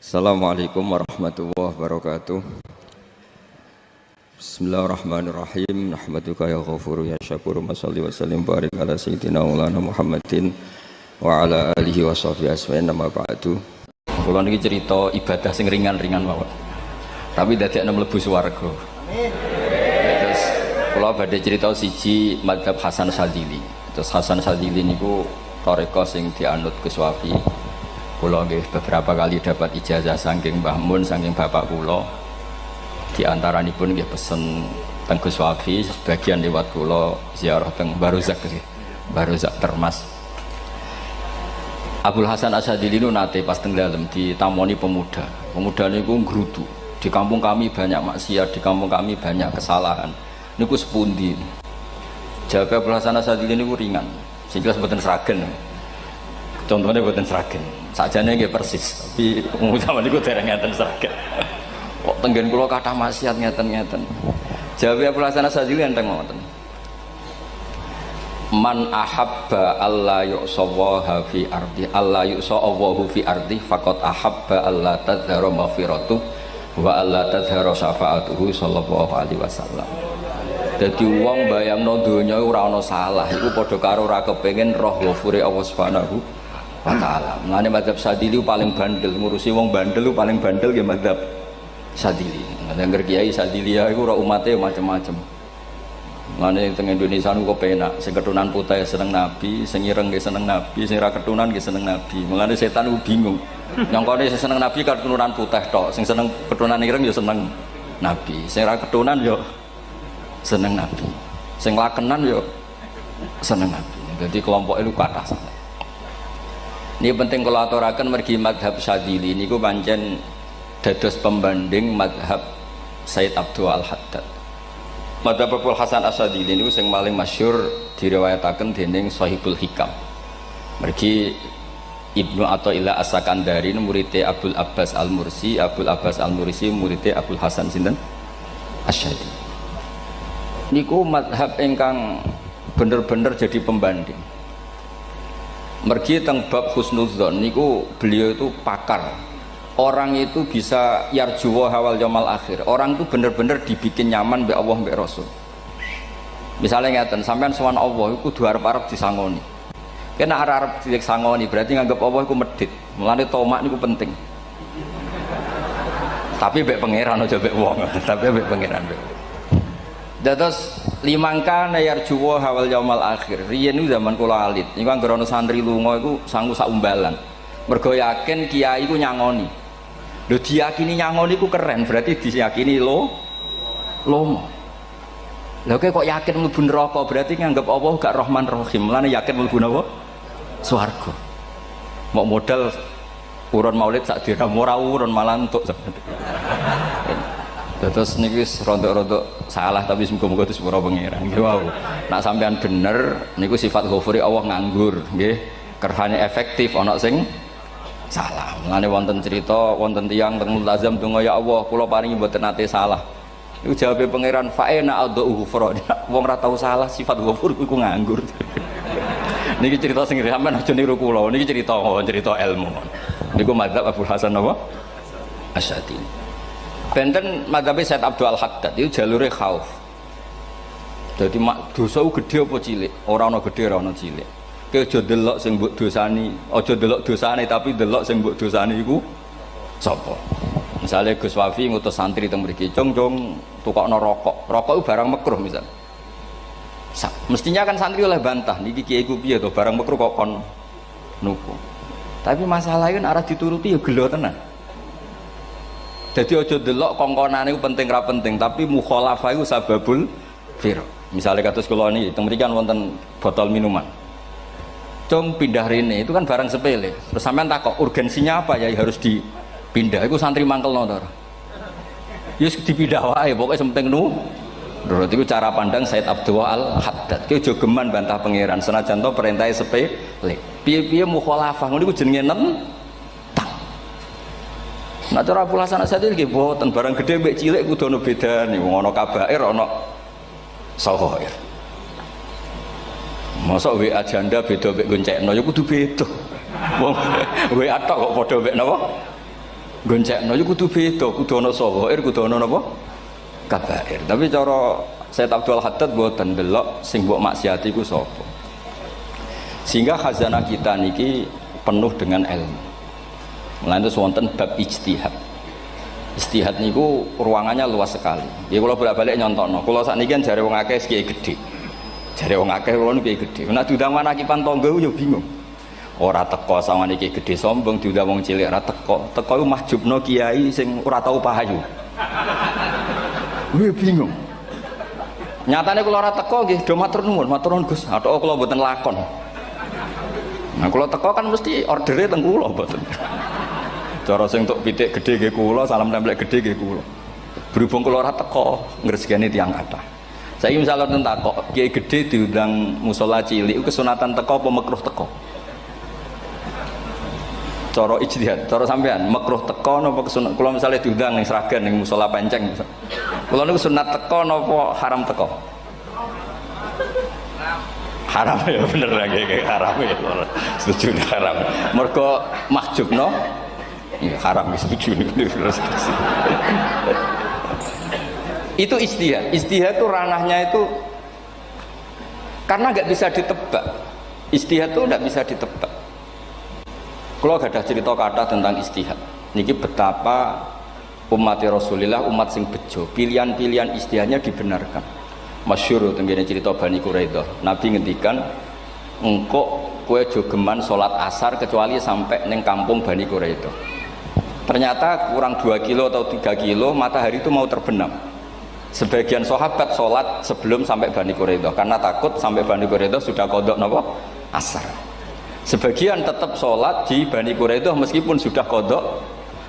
Assalamualaikum warahmatullahi wabarakatuh. Bismillahirrahmanirrahim. Nahmaduka ya ghafuru ya syakuru. Mashalli wa sallim barik ala sayyidina maulana Muhammadin wa ala alihi wa sahbihi asma'in nama ba'du. Kula niki cerita ibadah sing ringan-ringan mawon. Tapi dadekne mlebu swarga. Amin. Terus kula badhe cerita siji mazhab Hasan Sadzili. Terus Hasan Sadzili niku thariqah sing dianut Gus Wafi. Kula nggih beberapa kali dapat ijazah saking Mbah Mun, saking bapak kula. Di antaranipun nggih pesen teng Gus Wafi, sebagian lewat kula ziarah teng Baruzak nggih. Baruzak Termas. Abdul Hasan Asyadzili niku nate pas teng dalem ditamoni pemuda. Pemuda niku ngrutu. Di kampung kami banyak maksiat, di kampung kami banyak kesalahan. Niku sepundi? Jawab Abdul Hasan Asyadzili niku ringan. Sing jelas mboten sragen. Contohnya mboten sragen. Sakjane nggih persis, tapi zaman niku dereng ngeten sragen. Kok tenggen kula kathah maksiat ngeten-ngeten. Jawab Abdul Hasan Asyadzili enteng ngoten. Man ahabba alla yu'sawaha fi ardi alla yu'sawahu fi ardi faqad ahabba alla tadhara maghfiratuh wa alla tadhara syafaatuhu sallallahu alaihi wasallam. Dadi wong bayangno donya ora ana salah iku padha karo ora kepengin roh ghafure Allah Subhanahu wa ta'ala. Mulane mazhab Sadzili paling bandel, ngurusi wong bandel paling bandel nggih mazhab Sadzili. Ngger kiai Sadzili iku ora umate macam-macam. Mulane teng Indonesia niku kepenak, sing ketunan putih seneng nabi, sing ireng nggih seneng nabi, sing ora ketunan nggih seneng nabi. Mulane setan ku bingung. Nyongkone sing seneng nabi keturunan putih tok, sing seneng keturunan ireng ya seneng nabi, sing ora ketunan ya seneng nabi, sing lakenan ya seneng nabi. Jadi kelompok itu kathah sangat. Ini penting kalau aturaken mergi madhab Sadzili niku pancen dados pembanding madhab Sayyid Abdul Al-Haddad. Madhab Abdul Hasan Asyadzili niku sing paling masyhur diriwayataken dening Shahibul Hikam. Mergi Ibnu Athaillah As-Sakandari muridé Abdul Abbas Al-Mursi, Abdul Abbas Al-Mursi muridé Abdul Hasan sinten Asyadzili. Niku madhab ingkang bener-bener jadi pembanding. Mergi teng bab husnudzon niku beliau itu pakar. Orang itu bisa yarjuwa hawal yaumil akhir. Orang itu bener-bener dibikin nyaman mbek Allah mbek Rasul. Misalnya ngeten, sampean sowan Allah iku kudu arep-arep disangoni. Kena arep disangoni berarti nganggep Allah iku medhit. Mulane tomak niku penting. Tapi mbek pangeran aja mbek wong, tapi mbek pangeran mbek. Dados limangka yarjuwa hawal yaumil akhir. Riyen niku zaman kula alit. Niku anggere ana santri lunga iku sanggu sak umbalan. Mergo yakin kiai iku nyangoni. Lho diyakini nyangoni iku keren, berarti diyakini lomo. Lha kok yakin mlebu neraka, berarti nganggep Allah gak Rahman Rahim. Mulane yakin mlebu napa? Swarga. Mau modal urun maulid sak dirham ora urun malah entuk. Terus niki rontok-rontok salah tapi semoga-moga itu sepura pangeran. Nggih wau. Nak sampean bener niku sifat ghafuri Allah nganggur, nggih. Kerhane efektif ana sing salah. Mulane wonten cerita wonten tiyang teng multazam donga ya Allah kula paringi mboten nate salah. Niku jawabe pangeran fa'ina adhu ghufra. Wong ora tau salah sifat ghafur iku nganggur. Niki cerita sing sampean aja niru kula. Niki cerita ilmu. Niku mazhab Abdul Hasan apa? Asyadzili. Benten madhabe Sayyid Abdul Al-Haddad itu jalure khauf. Jadi dosa gede apa cilik? Ora ana gede ora ana cilik. Ki aja delok sing mbok dosani, aja delok dosane tapi delok sing mbok dosani iku sapa. Misale Gus Wafi ngutus santri teng mriki, "Cung, tukokno rokok." Rokok itu barang makruh misal. Mestinya kan santri oleh bantah, niki kiai ku piye to barang makruh kok kon nuku. Tapi masalahnya kan arah dituruti ya gelo tenan. Jadi ojo delok kongkonane itu penting ra penting, tapi mukhalafah itu sababul fir. Misalnya kados kula niki teng mriki kan wonten botol minuman. Cung pindah rene itu kan barang sepele. Terus sampean takok urgensinya apa ya harus dipindah. Iku santri mangkelno to ora? Ya wis dipindah wae, pokoke sing penting nurut iku cara pandang Sayyid Abdul Al-Haddad. Ki aja geman bantah pangeran senajan to perintahe sepele. Piye-piye mukhalafah ngono iku jenenge Nah cara Abdul Hasan Asyadzili nggih boten barang gede mbek cilik kudu ana bedane. Wong ana kabair ana saghair. Mosok WA janda beda mbek goncekno ya kudu beda. Wong WA tok kok padha mbek napa? goncekno iku kudu beda, kudu ana sawair, kudu ana napa? Kabair. Tapi cara Sayyid Abdul Haddad mboten delok sing mbok maksiati iku sapa. Sehingga khazanah kita niki penuh dengan ilmu. Mulane terus wonten bab ijtihad. Ijtihad niku ruangannya luas sekali. Ya kula bolak-balik nyontokno. Kula sakniki kan jare wong akeh kiai gedhe. Jare wong akeh kula niku kiai gedhe. Nek diundang manakipan tangga yo bingung. Ora teko sawane iki gedhe sombong diundang wong cilik ora teko. Teko iku mahjubno kiai sing ora tau pahayu. Wih bingung. Nyatane kula ora teko nggih do matur nuwun Gus. Athok kula mboten lakon. Nah kula teko kan mesti ordere teng kula mboten. Cara sing tok pitik gedhe nggih kula, salam templek gedhe nggih kula. Berhubung kula ora teko ngresgani tiyang kathah. Saiki misale wonten takok, kiai gedhe diundang musala cilik kesunatan teko apa makruh teko? Cara ijtihad, cara sampean makruh teko napa kesunat? Kula misale diundang ning Sragen ning musala Penceng. Kula niku sunat teko napa haram teko? Haram ya bener lagi haram ya. Setuju haram. Mergo mahjubno ya haram setuju. Itu ijtihad. Ijtihad itu ranahnya itu karena nggak bisa ditebak. Ijtihad itu nggak bisa ditebak. Kalau gak ada cerita kata tentang ijtihad, niki betapa umat Rasulullah umat sing bejo, pilihan-pilihan ijtihadnya dibenarkan. Masyhur tenggene cerita Bani Quraidah. Nabi ngendikan, engkau kue jogeman sholat asar kecuali sampai neng kampung Bani Quraidah. Ternyata kurang 2 kilo atau 3 kilo matahari itu mau terbenam. Sebagian sahabat sholat sebelum sampai Bani Quraidah karena takut sampai Bani Quraidah sudah kodok nopo asar. Sebagian tetap sholat di Bani Quraidah meskipun sudah kodok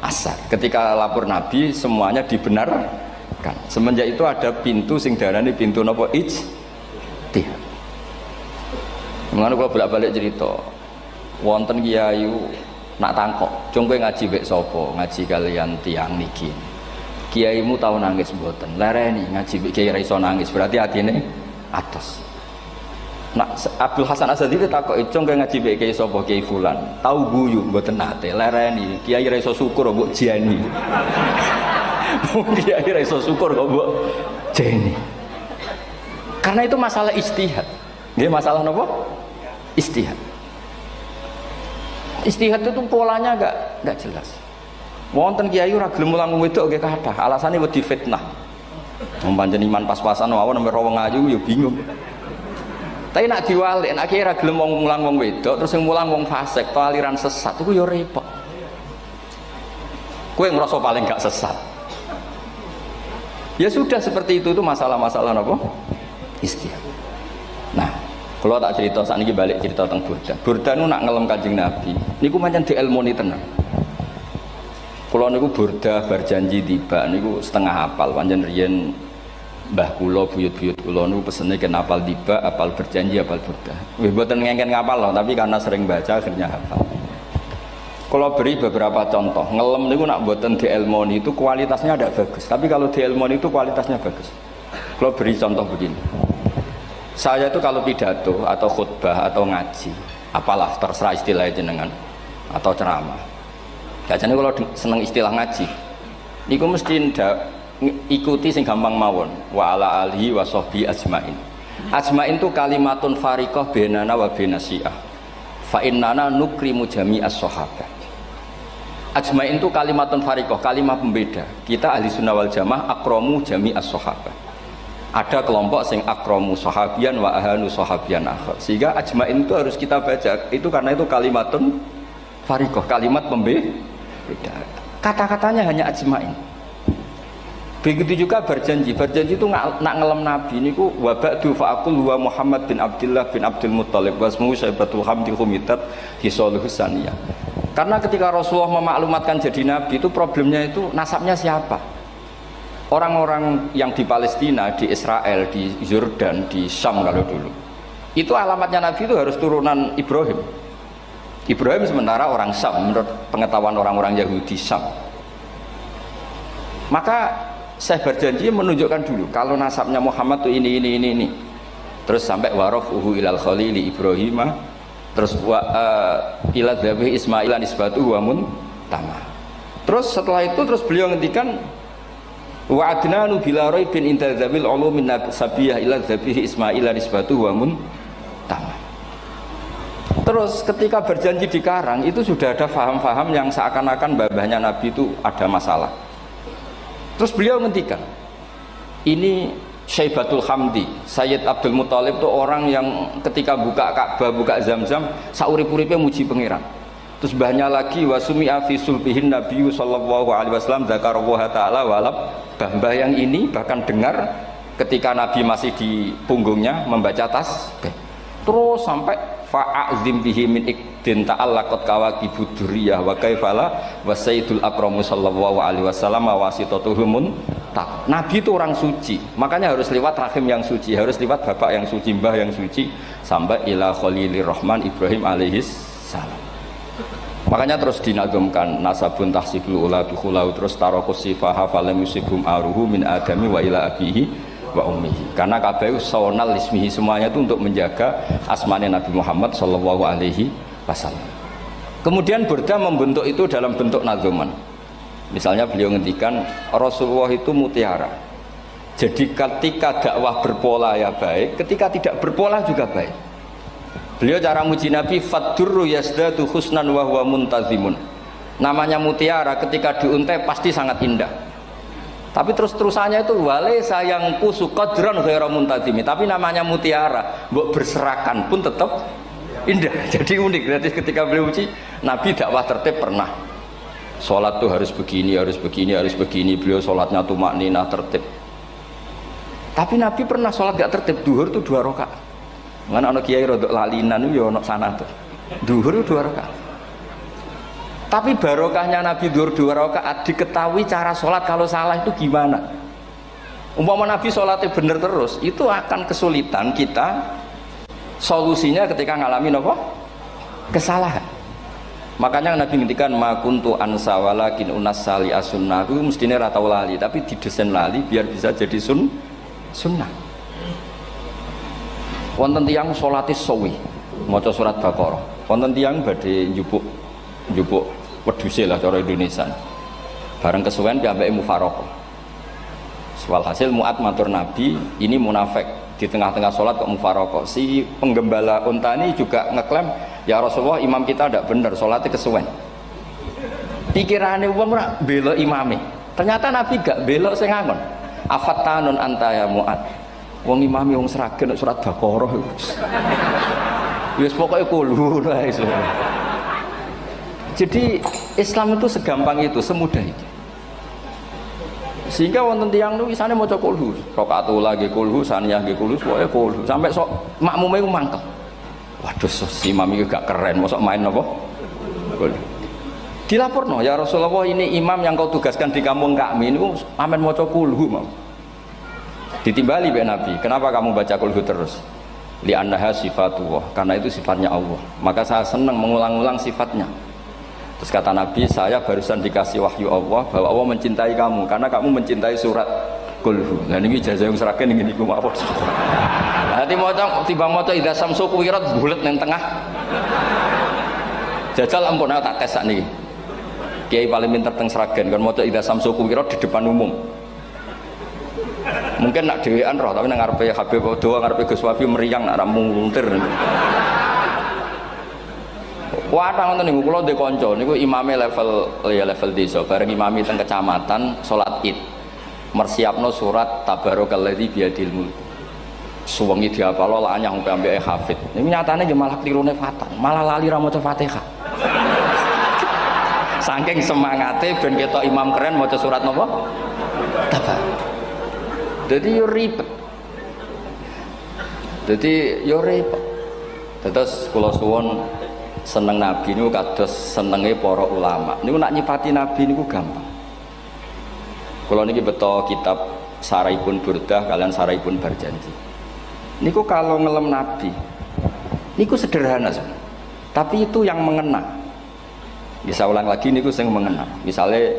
asar. Ketika lapor Nabi semuanya dibenarkan. Semenjak itu ada pintu sing darani pintu nopo ijtihad. Mulane kula bolak-balik cerita. Wonten kiai nak tangkok, "Cung kowe ngaji wek sapa? Ngaji kalian tiang niki." Kiaimu tau nangis mboten? Lereni ngaji wek kiai ra iso nangis, berarti atine atos. Nak Abdul Hasan Asadi takok, "Cung kowe ngaji wek kiai sapa? Kiai fulan." Tau guyu mboten nate, lereni. Kiai ra iso syukur mbok jeni. Kiai ra iso syukur kok mbok jeni. Karena itu masalah ijtihad. Nggih masalah napa? Ijtihad. Ijtihad itu polanya enggak jelas. Wonten kiai ora gelem mulang wedok nggih kathah, alasane wedi fitnah. Wong pancen iman pas-pasan mawon nembe wong ayu ya bingung. Tapi nak diwalik, nak kiai ora gelem mulang wong wedok, terus sing mulang wong fasik, to aliran sesat iku ya repot. Kowe ngrasa paling gak sesat. Ya sudah seperti itu masalah-masalah napa? Ijtihad. Nah, kalau tak cerita saat ini balik cerita tentang Burda. Burda nu nak ngelem Kanjeng Nabi. Niku pancen dielmoni tenan. Kalau niku Burda berjanji tiba niku setengah hafal. Pancen riyen mbah kula buyut-buyut kula niku pesene ken hafal tiba, hafal berjanji, hafal Burda. Wis mboten ngengken ngapal loh, tapi karena sering baca akhirnya hafal. Kalau beri beberapa contoh, ngelem niku nak mboten dielmoni itu kualitasnya ada bagus. Tapi kalau dielmoni itu kualitasnya bagus. Kalau beri contoh begini. Saya itu kalau pidato atau khutbah atau ngaji, apalah terserah istilah jenengan atau ceramah. Biasanya kalau seneng istilah ngaji, niku mesti ikuti sing gampang mawon. Wa ala alihi wa sahbi ajmain. Ajmain itu kalimatun fariqah bainana wa bainasyiah. Fa innana nukrimu jami'as sahabah. Ajmain itu kalimatun fariqah, kalimat pembeda. Kita ahli sunnah wal jamaah akramu jami'as sahabah. Ada kelompok sing akromu sahabian wa ahanu sahabian akhir. Sehingga ajmain itu harus kita baca. Itu karena itu kalimatun fariqah, kalimat pembeda. Kata-katanya hanya ajmain. Begitu juga berjanji. Berjanji itu nak ngelem Nabi niku wa ba'du fa'aqul wa Muhammad bin Abdullah bin Abdul Muttalib wasmuhu Syaibatul Hamdi Humitat Hisaluhus Saniyah. Karena ketika Rasulullah memaklumatkan jadi Nabi itu problemnya itu nasabnya siapa? Orang-orang yang di Palestina, di Israel, di Yordan, di Syam kalau dulu itu alamatnya Nabi itu harus turunan Ibrahim. Ibrahim sementara orang Syam menurut pengetahuan orang-orang Yahudi Syam. Maka saya berjanji menunjukkan dulu kalau nasabnya Muhammad itu ini terus sampai warafuhu ilal khalili Ibrahim, terus ila dzabih Ismail nisbatu wa mun tamah. Terus setelah itu terus beliau ngendikan wa adnanu bila raibin inda dzabil ulumin sabiyah ila dzabihi ismail nisbatu wa mun tamam. Terus ketika berjanji di Karang itu sudah ada faham-faham yang seakan-akan babahnya Nabi itu ada masalah. Terus beliau ngendikan ini Syaibatul Hamdi, Sayyid Abdul Muthalib itu orang yang ketika buka Ka'bah, buka Zam-Zam, saurip-uripnya muji pangeran. Terus banyak lagi wasumi'a fi sulbihin Nabi sallallahu alaihi wasallam dzakarallaha ta'ala walab. Mbah yang ini bahkan dengar ketika Nabi masih di punggungnya membaca tasbih. Terus sampai fa'azim bihi min ikdin ta'allaqat kawakibud durriyah wa kaifala wa sayyidul akramu sallallahu alaihi wasallam wasitatuhumun. Nabi itu orang suci, makanya harus lewat rahim yang suci, harus lewat bapak yang suci, mbah yang suci, sampai ila Khalilir Rahman Ibrahim alaihis salam. Makanya terus dinagumkan nasabun tahsibul ula bikhulau, terus tarokus sifaha falam yusibhum aruhu min adami wa ila abihi wa ummihi. Karena kabeh sonal ismihi, semuanya itu untuk menjaga asmane Nabi Muhammad sallallahu alaihi wasallam. Kemudian Burda membentuk itu dalam bentuk nazuman. Misalnya beliau ngendikan Rasulullah itu mutiara. Jadi ketika dakwah berpola ya baik, ketika tidak berpola juga baik. Beliau cara muji Nabi faddurru yazdatu husnan wa huwa muntazimun. Namanya mutiara ketika diuntai pasti sangat indah. Tapi terus-terusannya itu wale sayang kusu qadran ghairu muntazimi. Tapi namanya mutiara, mbok berserakan pun tetap indah. Jadi unik. Berarti ketika beliau uji Nabi dakwah tertib pernah. Sholat tuh harus begini, harus begini, harus begini. Beliau sholatnya tumakninah tertib. Tapi Nabi pernah sholat gak tertib. Duhur tuh 2 rakaat. Mana anak kiai rodok lalinan itu ya anak sana tuh. Duhur itu 2 rakaat. Tapi barokahnya Nabi duhur 2 rakaat diketahui cara sholat kalau salah itu gimana. Umpama Nabi sholatnya bener terus, itu akan kesulitan kita solusinya ketika ngalamin apa? Kesalahan. Makanya Nabi ngendikan ma kuntu ansa walakin unassali as-sunnah. Itu mestine ra tau lali, tapi didesain lali biar bisa jadi sunnah. Wonten tiyang salate suwi, maca surat Baqarah. Wonten tiyang badhe njupuk wedhuse lah cara Indonesia. Bareng kesuwen piambake mufaraqah. Walhasil Mu'ad matur Nabi, ini munafik di tengah-tengah sholat kok mufaraqah. Si penggembala unta ini juga ngeklaim, ya Rasulullah imam kita tidak benar, sholatnya kesuwen. Pikirannya wong ora bela imame. Ternyata Nabi gak belok sing ngangon. Afattanun anta ya Mu'ad. Wong imame wong seragen surat Baqarah. Wis pokoke kulhu wae. Jadi Islam itu segampang itu, semudah itu. Sehingga wonten tiyang niku isane maca kulhu, rakaat ula nggih kulhu, saniyah nggih kulhu, pokoke kulhu. Sampai sok makmume ku mangkel. Waduh, si imam iki gak keren, mosok main apa? Kulhu. Dilaporno, ya Rasulullah ini imam yang kau tugaskan di kampung kami niku amen maca kulhu mau. Ditimbali be Nabi, kenapa kamu baca kulhu terus? Li annaha sifatullah, karena itu sifatnya Allah. Maka saya senang mengulang-ulang sifatnya. Terus kata Nabi, saya barusan dikasih wahyu Allah bahwa Allah mencintai kamu karena kamu mencintai surat kulhu. Nah ini ijazah yang seragen ini gue apa? Nanti mau tiba mau idza samsu kuwirat bulet neng tengah. Jajal ampun aku tak tes sak niki. Kiai paling pinter teng seragen kan mau idza samsu kuwirat di depan umum. Mungkin nak dhewean roh tapi nang ngarepe Habib doa ngarepe Gus Wafi meriang nak muntir. Wah, ngoten niku kula ndek kanca niku imame level desa, bareng imami teng kecamatan salat Id. Mersiapno surat Tabarakalladzi biyadil mulk. Suwengi diapalo lanyah sampai ambeke hafid. Niku nyatane nggih malah klirune fatal, malah lali ra maca Fatihah. Saking semangate ben ketok imam keren maca surat napa? Tabar. Jadi yo ribet. Terus kula suwun seneng Nabi niku kados senenge para ulama. Niku nak nyipati Nabi niku gampang. Kula niki beto kitab Saraipun Burdah kalian Saraipun Barjanji. Niku kalau ngelem Nabi niku sederhana sebenarnya. Tapi itu yang mengena. Bisa ulang lagi niku sing mengena. Misalnya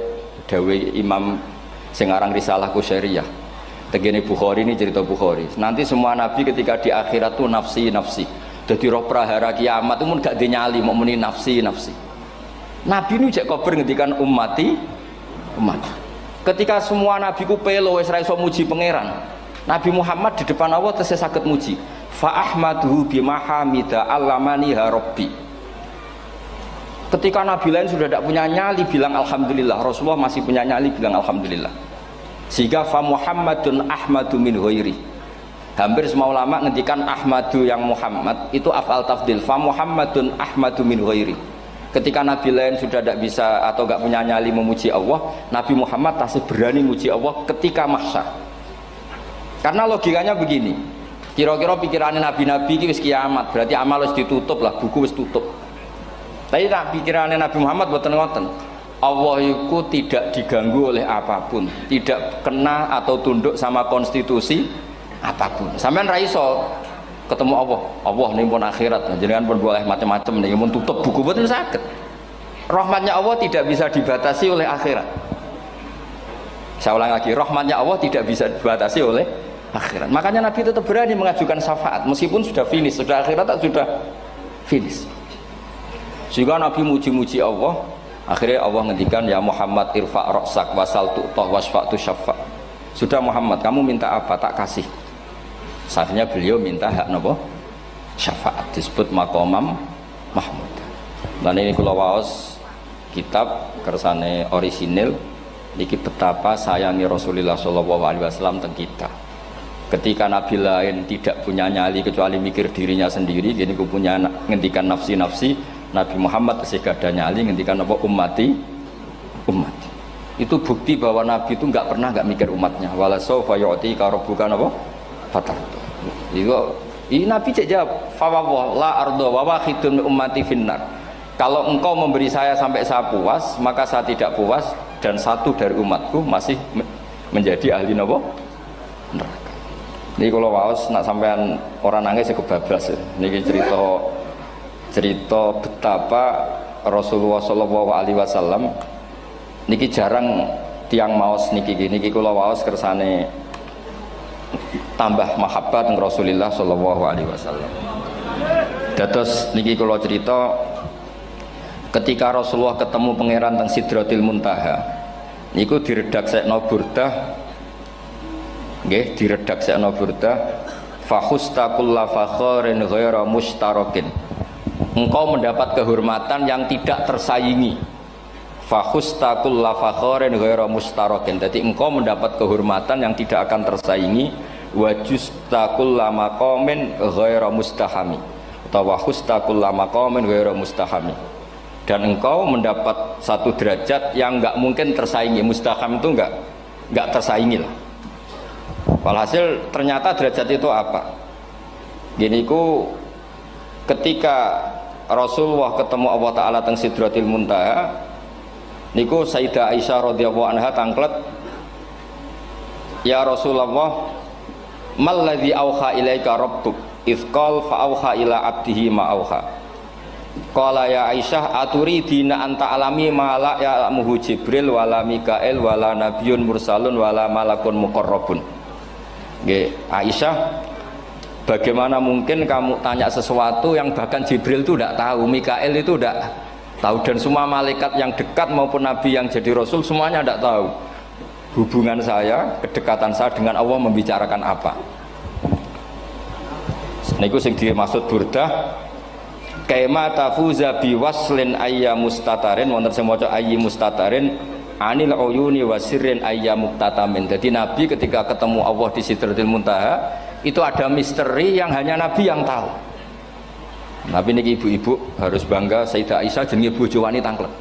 dawe Imam sing aran Risalah Qusyariyah. Tegene Bukhari ini cerita Bukhari. Nanti semua Nabi ketika di akhirat tuh nafsi. Jadi roh prahara kiamat itu pun gak dinyali mau muni nafsi. Nabi ini jak kober ngendikan ummati umat. Ketika semua nabi ku pelo wis ra iso muji pangeran, Nabi Muhammad di depan Allah tesih saged muji. Fa ahmaduhu bima hamida allamani ha rabbi. Ketika nabi lain sudah tidak punya nyali bilang alhamdulillah, Rasulullah masih punya nyali bilang alhamdulillah. Sehingga fa Muhammadun ahmadu min ghairi. Hampir semua ulama ngendikan ahmadu yang Muhammad itu af'al tafdil. Fa Muhammadun ahmadu min ghairi. Ketika nabi lain sudah tidak bisa atau tidak punya nyali memuji Allah, Nabi Muhammad masih berani memuji Allah ketika mahsyar. Karena logikanya begini, kira-kira pikirannya nabi-nabi ini wis kiamat, berarti amal wis ditutup lah, buku wis tutup. Tapi tak pikirannya Nabi Muhammad boten ngoten. Allah itu tidak diganggu oleh apapun, tidak kena atau tunduk sama konstitusi apapun. Sampean ra iso ketemu Allah, Allah nih pun akhirat, jenengan pun boleh macam-macam nih, mun tutup buku boten saged. Rahmatnya Allah tidak bisa dibatasi oleh akhirat. Saya ulang lagi, rahmatnya Allah tidak bisa dibatasi oleh akhirat. Makanya Nabi tetap berani mengajukan syafaat meskipun sudah finish, sudah akhirat sudah finish. Sehingga Nabi muji-muji Allah, akhirnya Allah ngendikan ya Muhammad irfa' ra'sak wasal tu'tah wasfa'tu syafa'. Sudah Muhammad, kamu minta apa tak kasih. Saatnya beliau minta hak napa? Syafaat, disebut maqamam mahmud. Dan ini kula waos kitab kersane orisinil niki betapa sayangi Rasulullah SAW tentang kita. Ketika nabi lain tidak punya nyali kecuali mikir dirinya sendiri, jadi aku punya ngendikan nafsi-nafsi, Nabi Muhammad masih gak ada nyali ngendikan apa ummati. Itu bukti bahwa nabi itu nggak pernah nggak mikir umatnya. Wala sawfa yu'tika rabbuka apa? Fatartu. Ini nabi cek jawab, fa la ardo wa wahidun ummati finnar. Kalau engkau memberi saya sampai saya puas, maka saya tidak puas dan satu dari umatku masih menjadi ahli neraka. Ini kalau waos nak sampean orang nangis kebablas. Ini cerita betapa Rasulullah SAW. Niki jarang tiang maos niki gini. Niki kalau waos kersane tambah mahabbat dengan Rasulullah SAW. Dados niki kalau cerita. Ketika Rasulullah ketemu pangeran teng Sidratil Muntaha niku diredaksekno burdah nggih diredaksekno burdah fa khustaqulla fakharin ghaira mustarakin. Engkau mendapat kehormatan yang tidak tersaingi. Fa khustaqulla fakharin ghaira mustarakin. Jadi engkau mendapat kehormatan yang tidak akan tersaingi wa justaqulla maqamin ghaira mustahami. Utawa khustaqulla maqamin ghaira mustahami. Dan engkau mendapat satu derajat yang nggak mungkin tersaingi. Mustaham itu nggak tersaingi lah. Walhasil ternyata derajat itu apa? Gini ku ketika Rasulullah ketemu Allah Ta'ala teng Sidratil Muntaha niku Sayyidah Aisyah radhiyallahu anha tangklet, ya Rasulullah mal ladzi auha ilaika rabbuk idz qala fa auha ila abdihi ma auha. Qala ya Aisyah aturidina anta alami ma la ya'lamuhu Jibril wala Mikail wala nabiyyun mursalun wala malakun muqarrabun. Nggih, Aisyah, bagaimana mungkin kamu tanya sesuatu yang bahkan Jibril itu tidak tahu, Mikail itu tidak tahu, dan semua malaikat yang dekat maupun nabi yang jadi rasul semuanya tidak tahu hubungan saya, kedekatan saya dengan Allah membicarakan apa. Niku sing dimaksud burdah kaima tafuza biwaslin ayya mustatarin wonten sing maca ayyi mustatarin anil uyuni wasirrin ayya muktatamin. Jadi nabi ketika ketemu Allah di Sidratil Muntaha itu ada misteri yang hanya nabi yang tahu. Nabi niki ibu-ibu harus bangga Sayyidah Aisyah jenenge bojo wani tanglet.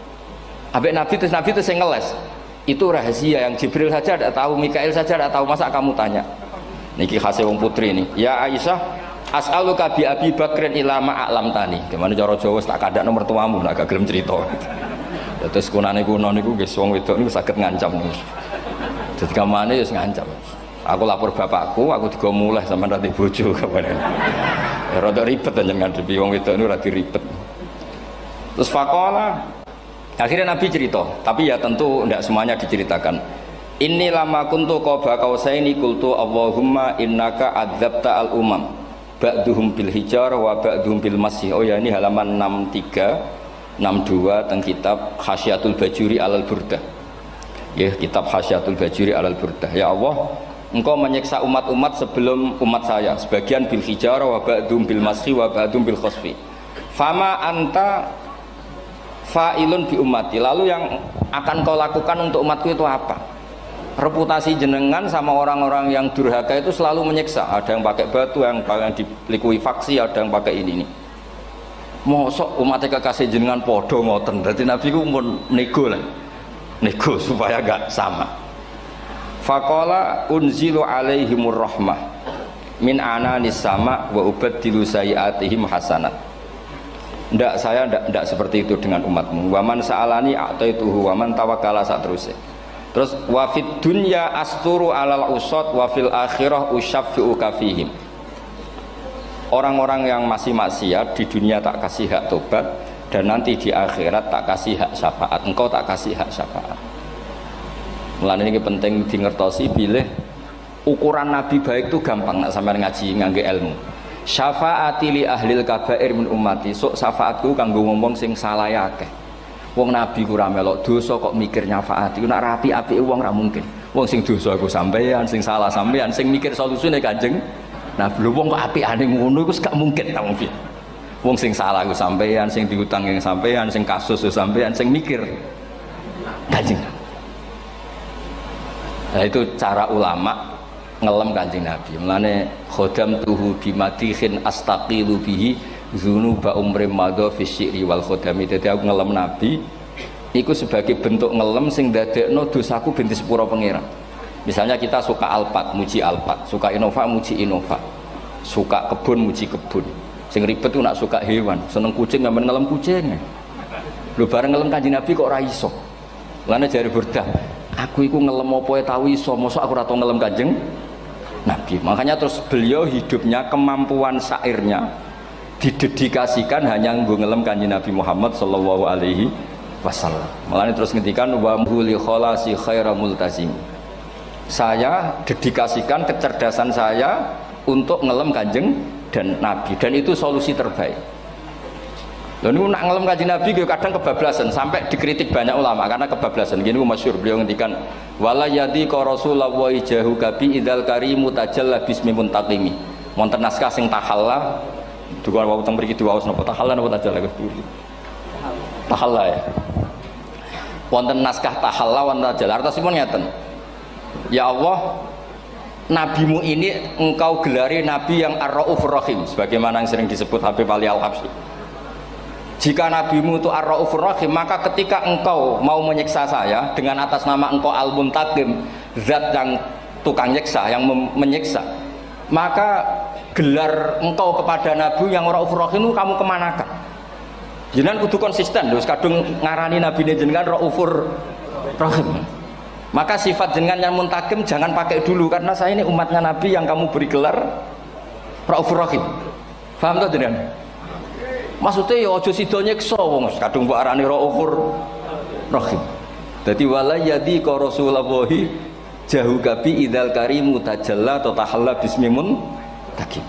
Ambek nabi itu sing ngeles. Itu rahasia yang Jibril saja tidak tahu, Mikail saja tidak tahu, masa kamu tanya. Niki khase wong putri ini. Ya Aisyah, as'aluka bi Abi Bakrin ilama a'lam tani. Gimana cara Jawa tak kadak nomor tuamu nak gak gelem cerita. Terus kunane kuno niku nggih wong wedok niku saged ngancam niku. Dadi kamane wis ngancam. Aku lapor bapakku, aku digo mulih sampean rati bojo kabare. Ya rada ribet jenengan ngadepi wong wedok niku rada ribet. Terus faqala akhirnya Nabi cerita, tapi ya tentu tidak semuanya diceritakan. Inni lama kuntu qaba qausaini qultu Allahumma innaka adzabta al umam ba'duhum bil hijar wa ba'duhum bil masih. Oh ya, ini halaman 63 62 teng kitab Khasyatul Bajuri alal Burdah. Ya, kitab Hasyatul Bajuri alal Burdah. Ya Allah, Engkau menyiksa umat-umat sebelum umat saya, sebagian bil hijarah wa ba'dum bil mashi wa ba'dum bil khosfi. Fama anta fa'ilun bi ummati. Lalu yang akan kau lakukan untuk umatku itu apa? Reputasi jenengan sama orang-orang yang durhaka itu selalu menyiksa. Ada yang pakai batu, yang likuifaksi, ada yang pakai ini. Mosok umatnya kekasih jenengan podo ngoten. Berarti Nabi ku pun nego lah. Nego supaya enggak sama. Faqala unzilu alaihimur rahmah min ananis sama wa ubaddilu sayiatihim hasanat. Saya ndak seperti itu dengan umatmu. Waman sa'alani a'taituhu waman tawakkala saterusé. Terus wa fid dunya asturu alal usad wa fil akhirah usyaffi'u kafihim. Orang-orang yang masih maksiat di dunia tak kasih hak tobat, dan nanti di akhirat tak kasih hak syafaat. Engkau tak kasih hak syafaat. Mulane ini penting dingertosi bilih ukuran Nabi baik itu gampang nak sampean ngaji ngangge ilmu. Syafaati li ahlil kabair min ummati. Sok syafaatku kanggo ngomong sing salah akeh. Wong Nabi ku ora melok dosa kok mikir nyafaati. Nek rapi-apike wong ora mungkin. Wong sing dosa iku sampean, sing salah sampean, sing mikir solusine Kanjeng Nabi. Lho wong kok apikane ngono iku gak mungkin ta wong piye. Wong sing salah ku sampean, sing diutang yang sampean, sing kasus ku sampean, sing mikir Kanjeng. Nah itu cara ulama ngelem Kanjeng Nabi. Mulane khodam tuhu bimatihin astaqilu bihi dzunuba umrim madha fi syi'ri wal khodami. Dadi aku ngelem Nabi iku sebagai bentuk ngelem sing dadekno dosaku ben disepuro pangeran. Misalnya kita suka Alphard, muji Alphard, suka Innova, muji Innova, suka kebun, muji kebun. Sing ribet tuh nak suka hewan, seneng kucing nggak ngelem kucing. Lu bareng ngelem Kanjeng Nabi kok ora iso. Lane jari Burdah, aku iku ngelem apa tau iso, mosok aku ora tau ngelem Kanjeng Nabi. Makanya terus beliau hidupnya, kemampuan syairnya didedikasikan hanya nggo ngelem Kanjeng Nabi Muhammad sallallahu alaihi wasallam. Makanya terus ngendikan wa huli kholasi khaira multazim. Saya dedikasikan kecerdasan saya untuk ngelem Kanjeng dan Nabi, dan itu solusi terbaik. Lalu nak ngelem Kanjeng Nabi kadang kebablasan, sampai dikritik banyak ulama karena kebablasan. Gini masyhur beliau ngendikan wala yadi ka rasulullah jahu kabi idzal karimu tajalla bismi muntaqimi. Wonten naskah sing tahalla duga wau teng mriki diwaos napa tahalla napa tajalla Gusti. Tahalla ya. Wonten naskah tahalla wonten tajalla. Artosipun ngeten. Ya Allah, nabimu ini engkau gelari nabi yang ar-raufur rahim, sebagaimana yang sering disebut Habib Ali Al-Habsyi. Jika nabimu itu ar-raufur rahim, maka ketika engkau mau menyiksa saya dengan atas nama engkau al-muntaqim, zat yang tukang nyiksa, yang menyiksa, maka gelar engkau kepada nabi yang ar-raufur rahim itu kamu kemanakan? Jenengan kudu konsisten, terus kadung ngarani nabi ini jenengan raufur rahim. Maka sifat jenengan yang muntakim jangan pakai dulu, karena saya ini umatnya Nabi yang kamu beri gelar Raufur Rahim. Paham tak jenengan? Maksudnya ya ojo sida nyiksa wong kadung mbok arani Raufur Rahim. Dadi wala yadi ka Rasulullahi jahu kabi idzal karimu tajalla ta tahalla bismimun takim.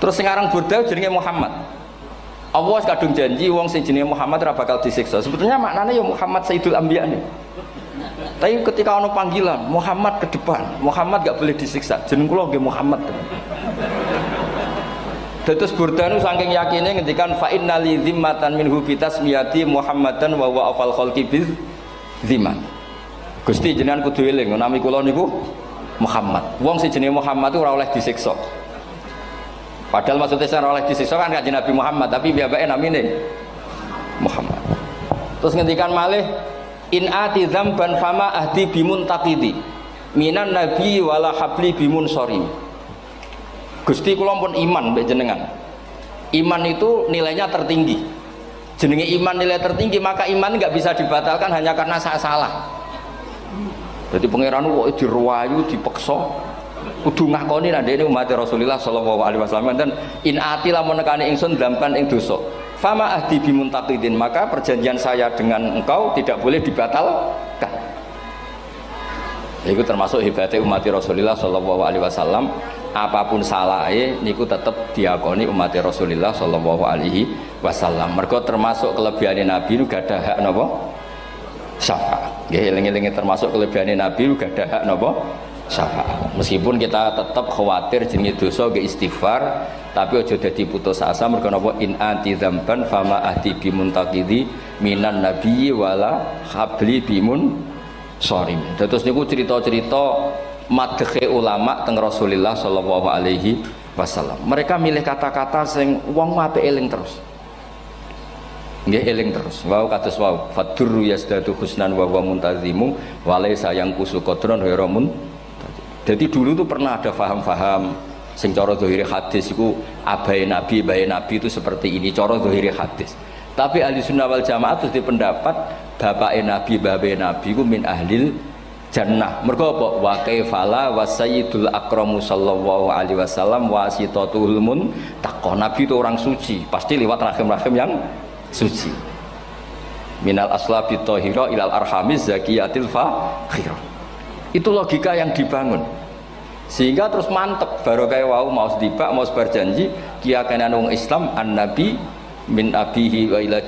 Terus sekarang Burda jenenge Muhammad. Allah kadung janji wong sing jenenge Muhammad ora bakal disiksa. Sebetulnya maknanya ya Muhammad Sayyidul Anbiya nih. Tapi ketika ono panggilan Muhammad ke depan, Muhammad gak boleh disiksa. Jeneng kula nggih Muhammad. Terus Burdanu saking yakine ngendikan fa innali zimmatan minhu bi tasmiyati Muhammadan wa wa afal khalqi biz zimman. Gusti jenengan kudu eling nami kula niku Muhammad. Wong sing jenenge Muhammad itu ora oleh disiksa. Padahal maksudnya ora oleh disiksa kan Kanjeng Nabi Muhammad, tapi piyambake namine Muhammad. Terus ngendikan malih in ati dzamban fama ahdi bimun taqidi minan nabi wala habli bimun sorim. Gusti kula pun iman mbek jenengan. Iman itu nilainya tertinggi. Jenenge iman nilai tertinggi, maka iman nggak bisa dibatalkan hanya karena saya salah. Jadi pangeran kok diruwayu dipeksa kudu ngakoni nek dene umat Rasulullah sallallahu alaihi wasallam dan in ati lamun nekani ingsun dzamban ing dosa. Fama ahdi bimuntaqidin, maka perjanjian saya dengan engkau tidak boleh dibatalkan. Itu termasuk hebatnya umat Rasulullah sallallahu alaihi wasallam, apapun salahnya niku tetap diakoni umat Rasulullah sallallahu alaihi wasallam. Mergo termasuk kelebihan Nabi niku gadah hak napa? syafaat. Nggih eling-eling termasuk kelebihan Nabi gak ada hak napa syafaat. Meskipun kita tetap khawatir jenenge dosa nggih istighfar, tapi aja dadi putus asa mergo napa in anti dzamban fama ahdi bimuntaqidhi minan nabiyyi wala habli bimun sorim. Terus niku cerita-cerita madhe ulama teng Rasulullah sallallahu alaihi wasallam. Mereka milih kata-kata sing wong apik eling terus. Nggih eling terus. Wau kados wau fadurru yasdatu husnan wa wa muntazimu wa laisa yang kusu qadron ghairumun. Jadi dulu tuh pernah ada faham-faham sing cara zahiri hadis iku abai nabi itu seperti ini cara zahiri hadis. Tapi ahli sunnah wal jamaah terus di pendapat bapak nabi iku min ahlil jannah. Mergo apa? Wa kaifala wa sayyidul akramu sallallahu alaihi wasallam wasitatul muntaqah. Nabi itu orang suci, pasti lewat rahim-rahim yang suci. Minal aslabi thahira ilal arhamiz zakiyatil fakhirah. Itu logika yang dibangun. Sehingga terus mantep baru kayak wau mau sedibak mau berjanji kiyakinan wong Islam an-nabi min abihi wa ila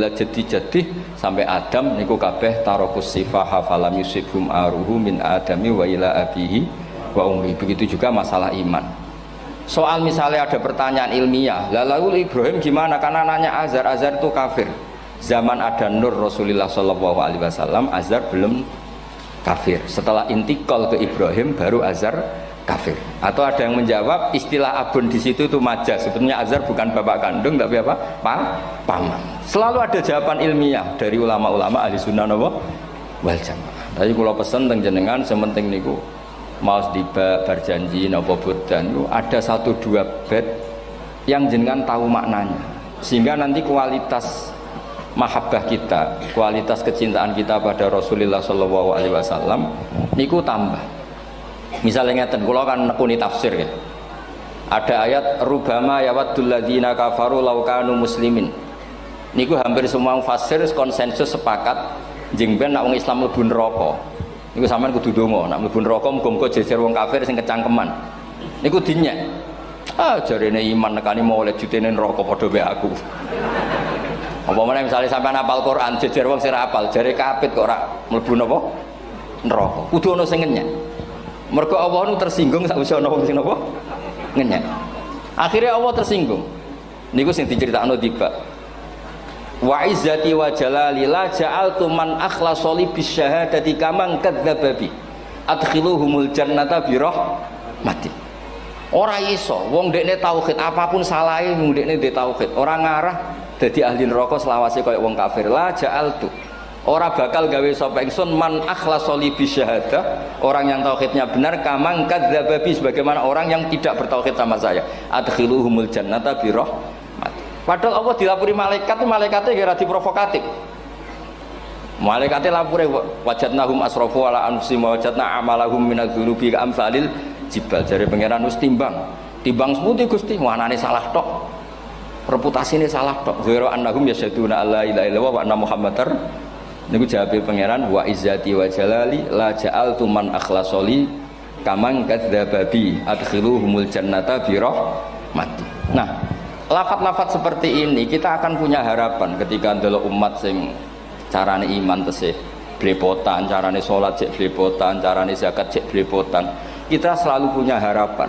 jaddi sampai Adam niku kabeh tarokus sifaha falam yusibhum aruhu min adami wa ila abihi wa umri. Begitu juga masalah iman. Soal misalnya ada pertanyaan ilmiah, lalu Ibrahim gimana? Karena nanya Azar itu kafir. Zaman ada Nur Rasulullah sallallahu alaihi wasallam, Azar belum kafir. Setelah intikal ke Ibrahim baru Azar kafir. Atau ada yang menjawab istilah abun di situ itu majaz. Sebetulnya Azar bukan bapak kandung tapi apa? Paman. Selalu ada jawaban ilmiah dari ulama-ulama ahli sunnah wal jamaah. Tapi kalau pesen teng jenengan sementing niku mau dibak berjanji napa bodan ada 1-2 bait yang jenengan tahu maknanya. Sehingga nanti kualitas mahabbah kita, kualitas kecintaan kita pada Rasulullah sallallahu alaihi wasallam niku tambah. Misalnya ngeten, kula kan nekuni tafsir ya. Ada ayat rubama yawaddul ladzina kafaru law kanu muslimin. Niku hampir semua mufassir konsensus sepakat jeng ben nek wong Islam mlebu neraka. Niku sampean kudu ndonga, nek mlebu neraka muga-muga jejer wong kafir sing kecangkeman. Niku dinyek. Jarene iman nekani mau oleh jutene neraka padha wae aku. Apa meneh misalnya sampean hafal Quran jejer wong sing hafal jare kapit kok ora mlebu napa neraka. Kudu ana sing ngenyek. Mergo Allah nu tersinggung sak wis ana wong sing napa ngenyek. Akhirnya Allah tersinggung. Niku sing diceritakno tiba. Wa izzati wa jalali la ja'altu man akhlasa li bisyahadati kaman kadzdzaba bi. Adkhiluhumul jannata bi rahmati. Ora iso wong dekne tauhid apapun salahe wong dekne ndek tauhid ora ngarah dadi ahli neraka selawase kaya wong kafir. La ja'altu ora bakal gawe sapa ingsun man akhlasa li bisyahadah orang yang tauhidnya benar kamang kadzdzaba bi sebagaimana orang yang tidak bertauhid sama saya. Adkhiluhumul jannata bi rahmati. Padahal Allah dilapuri malaikat, malaikatnya kira diprovokatif. Malaikatnya lapure wajadnahum asrafu ala anfusihim wajadna amalahum minadz-dzunubi ka'amsalil jibal. Jare pangeran wis timbang seputi Gusti, wanane salah tok. Reputasine salah tok. Ghairu annahum yasyaduna alla ilaha illallah wa anna muhammadar. Niku jawabe pangeran wa izzati wa jalali la ja'altu man akhlasoli kamang kadzdzaba bi adkhiluhumul jannata bi rahmati. Nah, lafat-lafat seperti ini kita akan punya harapan ketika ndelok umat sing carane iman tesih blepotan, carane salat cek blepotan, carane zakat cek blepotan. Kita selalu punya harapan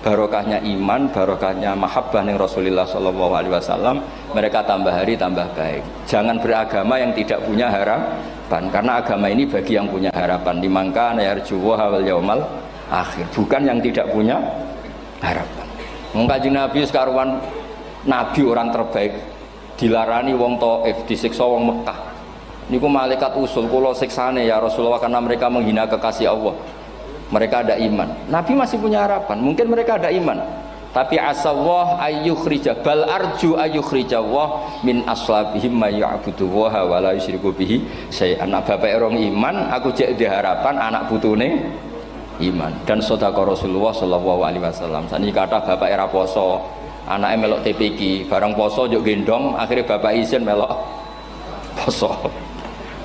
barokahnya iman, barokahnya mahabbah ning Rasulullah sallallahu alaihi wasallam, mereka tambah hari tambah baik. Jangan beragama yang tidak punya harapan, karena agama ini bagi yang punya harapan. Dimangka yarjuwa wal yaumal akhir, bukan yang tidak punya harapan. Wong Kanjeng Nabi sekaruan Nabi orang terbaik dilarani wong Taif, disiksa wong Mekah. Niku malaikat usul kula siksane ya Rasulullah karena mereka menghina kekasih Allah. Mereka ada iman. Nabi masih punya harapan. Mungkin mereka ada iman. Tapi asawah ayyukhrija bal arju ayyukhrijawah min aslabihim may ya'budu wa la yusyriku bihi syai'an. Anak bapak orang iman, aku cek di harapan anak putune iman. Dan sedekah Rasulullah sallallahu alaihi wasallam. Saniki kata bapak era poso, anaknya melok TPQ, bareng poso juk gendong, akhirnya bapak izin melok poso.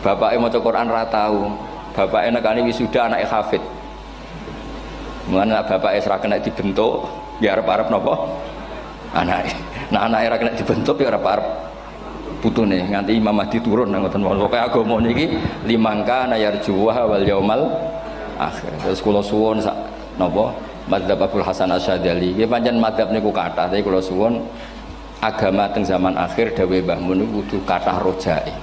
Bapaknya maca Quran ra tau. Bapaknya nekani wisuda anake hafid. Mulane bapaknya ora kena dibentuk, ya arep-arep napa? Anake. Nah anake ora kena dibentuk ya arep-arep putune nganti Imam Mahdi turun nang ngoten mawon. Pokoke agama niki limangka nayarjuwa wal yaumal akhir. Terus kula suwun sak napa madzhab Abdul Hasan Asyadzali. Nggih pancen madzhab niku kathah, tapi kula suwun agama teng zaman akhir dawuh Mbah Mun kudu kathah rojae.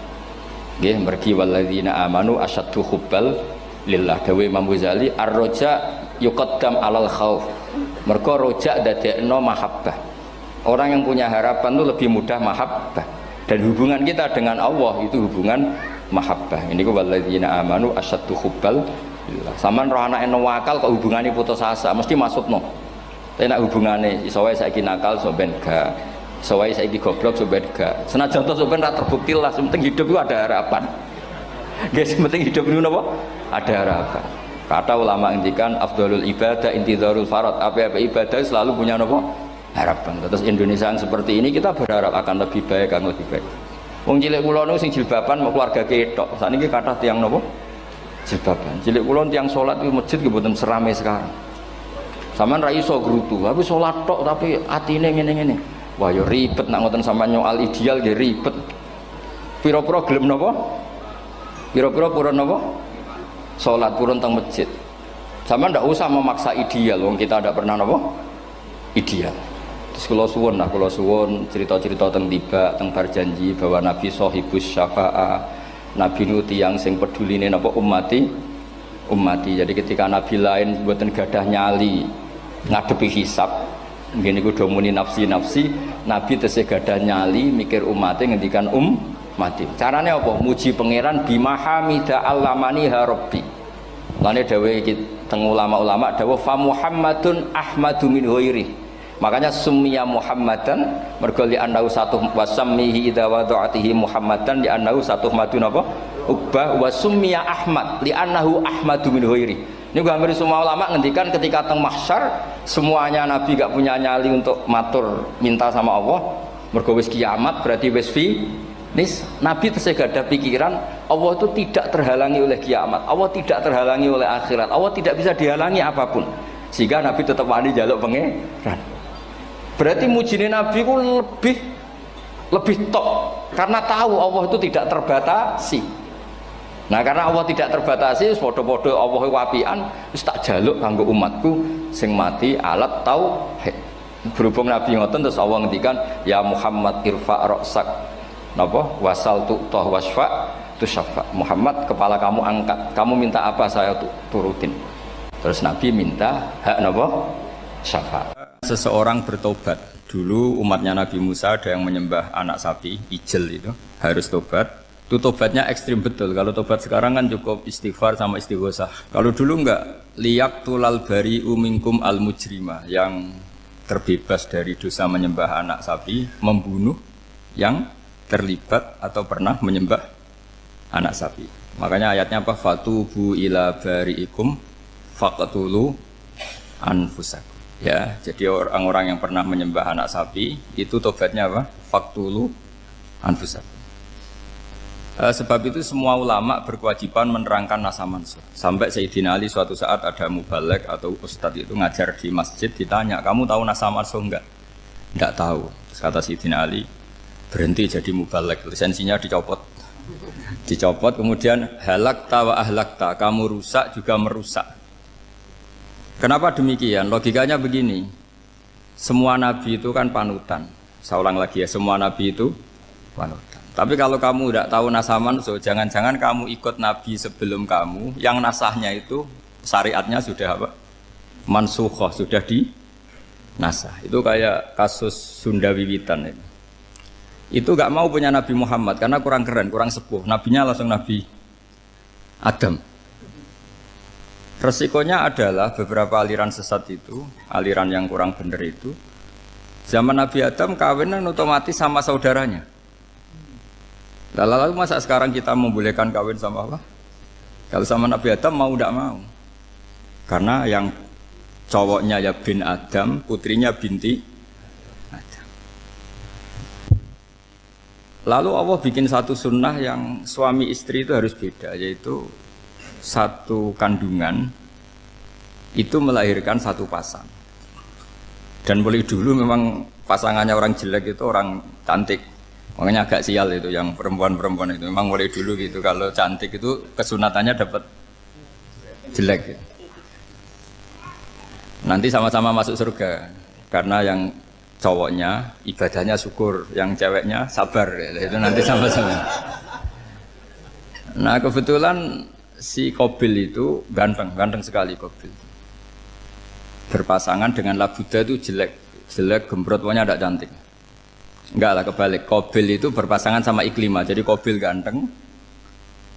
Nggih mergi walladzina amanu asyaddu hubbal lillah. Dawuh Imam Ghazali ar-roja yuqaddam alal khauf. Mergo roja dadekno mahabbah. Orang yang punya harapan itu lebih mudah mahabbah. Dan hubungan kita dengan Allah itu hubungan mahabbah. Ini ku walladzina amanu asyaddu hubbal lillah. Saman roh anake wakal kok hubungane putus asa mesti maksudno. Tapi nek hubungane iso wae saiki nakal so ben gak. Iso wae saiki goblok so ben gak. Senajan to so ben ra terbukti lah, penting hidup itu ada harapan. Guys, penting hidup itu napa? Ada harapan. Kata ulama ngendikan afdhalul ibadah intizarul farad. Apa-apa ibadah selalu punya napa? Harapan. Terus Indonesia yang seperti ini kita berharap akan lebih baik, akan lebih baik. Wong cilik kula niku sing jilbaban mau keluarga ketok. Sakniki kathah tiyang napa? Jilbaban. Cilik kula tiyang salat di masjid nggih mboten serame sekarang. Sampeyan ra iso grutu, tapi salat tok tapi atine ngene-ngene. Wah ya ribet nak ngoten sampeyan nyoal ideal nggih ribet. Pira-pira gelem napa? Pira-pira purun napa? Salat purun teng masjid. Sampeyan ndak usah memaksa ideal, wong kita ndak pernah napa? Ideal. Terus kula suwun cerita-cerita teng tiba teng berjanji bahwa Nabi sahibus syafa'ah. Nabi nu tiyang sing peduline napa ummati. Jadi ketika Nabi lain mboten gadah nyali ngadepi hisab, ngene iku do muni nafsi, Nabi tesih gadah nyali mikir umate ngendikan mati. Carane apa? Muji pangeran bimahamida allamani ha rabbi. Lane dawuh iki teng ulama-ulama dawuh fa Muhammadun ahmadu min ghairi. Makanya summiya Muhammadan mergo li annahu satu wasammihi idza wada'atihi Muhammadan li annahu satu madun apa? Ubah wa summiya Ahmad li annahu ahmadu min ghairi. Ini hampir semua ulama ngendikan ketika teng mahsyar semuanya Nabi gak punya nyali untuk matur minta sama Allah. Mergo wis kiamat berarti wis finis. Nabi tesih ada pikiran Allah itu tidak terhalangi oleh kiamat, Allah tidak terhalangi oleh akhirat, Allah tidak bisa dihalangi apapun. Sehingga Nabi tetap wani njaluk pangeran. Berarti mujine Nabi ku lebih tok karena tahu Allah itu tidak terbatasi. Nah karena Allah tidak terbatasi, podo-podo Allah wapian, wis tak jaluk kanggo umatku sing mati alat tauhid. Berhubung Nabi ngoten terus Allah ngendikan ya Muhammad irfa ra'sak napa wasal tu'tah wasfa tusaffa. Muhammad kepala kamu angkat, kamu minta apa saya turutin. Terus Nabi minta hak napa? Syafaat. Seseorang bertobat. Dulu umatnya Nabi Musa ada yang menyembah anak sapi, ijel itu, harus tobat. Itu tobatnya ekstrim betul. Kalau tobat sekarang kan cukup istighfar sama istighosah. Kalau dulu enggak, liyak tulal bari umingkum al mujrimah, yang terbebas dari dosa menyembah anak sapi, membunuh yang terlibat atau pernah menyembah anak sapi. Makanya ayatnya apa? Fatubu ila bari'ikum faqtulu anfusakum. Ya, jadi orang-orang yang pernah menyembah anak sapi itu tobatnya apa? Faqtulu anfusakum. Sebab itu semua ulama berkewajiban menerangkan nasa mansuh. Sampai Sayyidina Ali suatu saat ada mubalek atau ustadz itu ngajar di masjid, ditanya, kamu tahu nasa mansuh enggak? Enggak tahu. Terus kata Sayyidina Ali, berhenti jadi mubalek, lisensinya dicopot. Dicopot, kemudian halakta wa ahlakta, kamu rusak juga merusak. Kenapa demikian? Logikanya begini, semua nabi itu kan panutan. Saya ulang lagi ya, semua nabi itu panutan. Tapi kalau kamu tidak tahu nasaman, so jangan-jangan kamu ikut nabi sebelum kamu, yang nasahnya itu syariatnya sudah apa? Mansukhoh, sudah di nasah. Itu kayak kasus Sunda Wiwitan ini. Itu gak mau punya Nabi Muhammad karena kurang keren, kurang sepuh. Nabinya langsung Nabi Adam. Resikonya adalah beberapa aliran sesat itu, aliran yang kurang benar itu, zaman Nabi Adam kawinan otomatis sama saudaranya. Lalu masa sekarang kita membolehkan kawin sama apa? Kalau sama Nabi Adam mau tidak mau. Karena yang cowoknya ya bin Adam, putrinya binti Adam. Lalu Allah bikin satu sunnah yang suami istri itu harus beda, yaitu satu kandungan itu melahirkan satu pasang. Dan mulai dulu memang pasangannya orang jelek itu orang cantik. Makanya agak sial itu yang perempuan-perempuan itu. Memang mulai dulu gitu kalau cantik itu kesunatannya dapat jelek. Gitu. Nanti sama-sama masuk surga karena yang cowoknya ibadahnya syukur, yang ceweknya sabar. Gitu. Itu nanti sama-sama. Nah kebetulan si Qabil itu ganteng sekali Qabil. Berpasangan dengan Labuda itu jelek gembrot, pokoknya tidak cantik. Enggak lah, kebalik. Qabil itu berpasangan sama Iklimah. Jadi Qabil ganteng,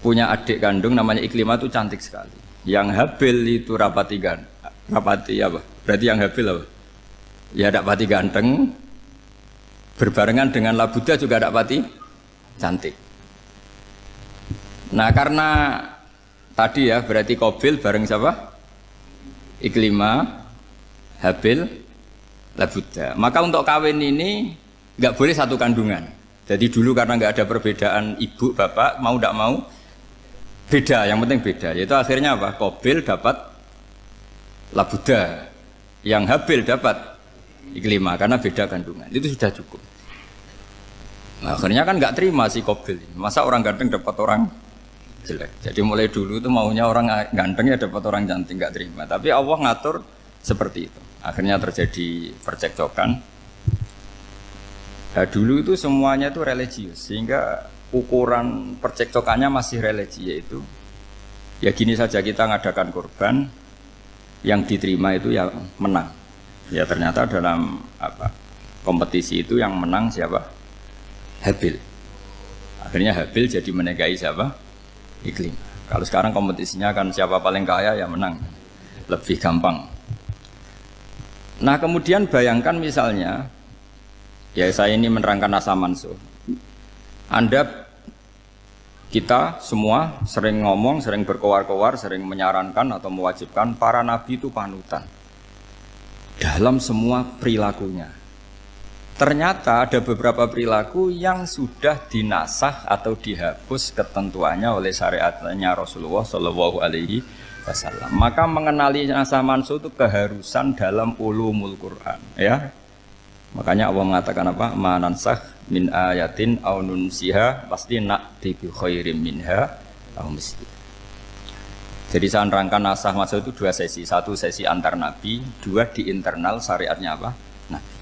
punya adik kandung namanya Iklimah itu cantik sekali. Yang Habil itu rapati apa? Berarti yang Habil apa? Ya rapati ganteng, berbarengan dengan Labuda juga rapati cantik. Nah karena tadi ya berarti Qabil bareng siapa? Iklimah, Habil, Labuda. Maka untuk kawin ini nggak boleh satu kandungan. Jadi dulu karena nggak ada perbedaan ibu bapak mau tidak mau beda, yang penting beda. Yaitu akhirnya apa? Qabil dapat Labuda, yang Habil dapat Iklimah karena beda kandungan. Itu sudah cukup. Nah, akhirnya kan nggak terima si Qabil. Masa orang ganteng dapat orang jelek. Jadi mulai dulu itu maunya orang ganteng ya dapat orang cantik, nggak terima. Tapi Allah ngatur seperti itu. Akhirnya terjadi percekcokan. Nah, dulu itu semuanya itu religius sehingga ukuran percekcokannya masih religi, yaitu ya gini saja, kita ngadakan kurban yang diterima itu yang menang. Ya ternyata dalam kompetisi itu yang menang siapa? Habil. Akhirnya Habil jadi menikahi siapa? Iklim. Kalau sekarang kompetisinya kan siapa paling kaya ya menang, lebih gampang. Nah kemudian bayangkan misalnya, ya saya ini menerangkan asa mansuh. Kita semua sering ngomong, sering berkoar-koar, sering menyarankan atau mewajibkan para nabi itu panutan dalam semua perilakunya. Ternyata ada beberapa perilaku yang sudah dinasah atau dihapus ketentuannya oleh syariatnya Rasulullah Shallallahu Alaihi Wasallam. Maka mengenali nasah mansuh itu keharusan dalam ulumul Quran. Ya, makanya Allah mengatakan apa? Manansah min ayatin au nunsiha pasti na'ti bi khairim minha au misli. Jadi saya nerangkan nasah mansuh itu dua sesi. Satu sesi antar nabi, dua di internal syariatnya apa? Nabi.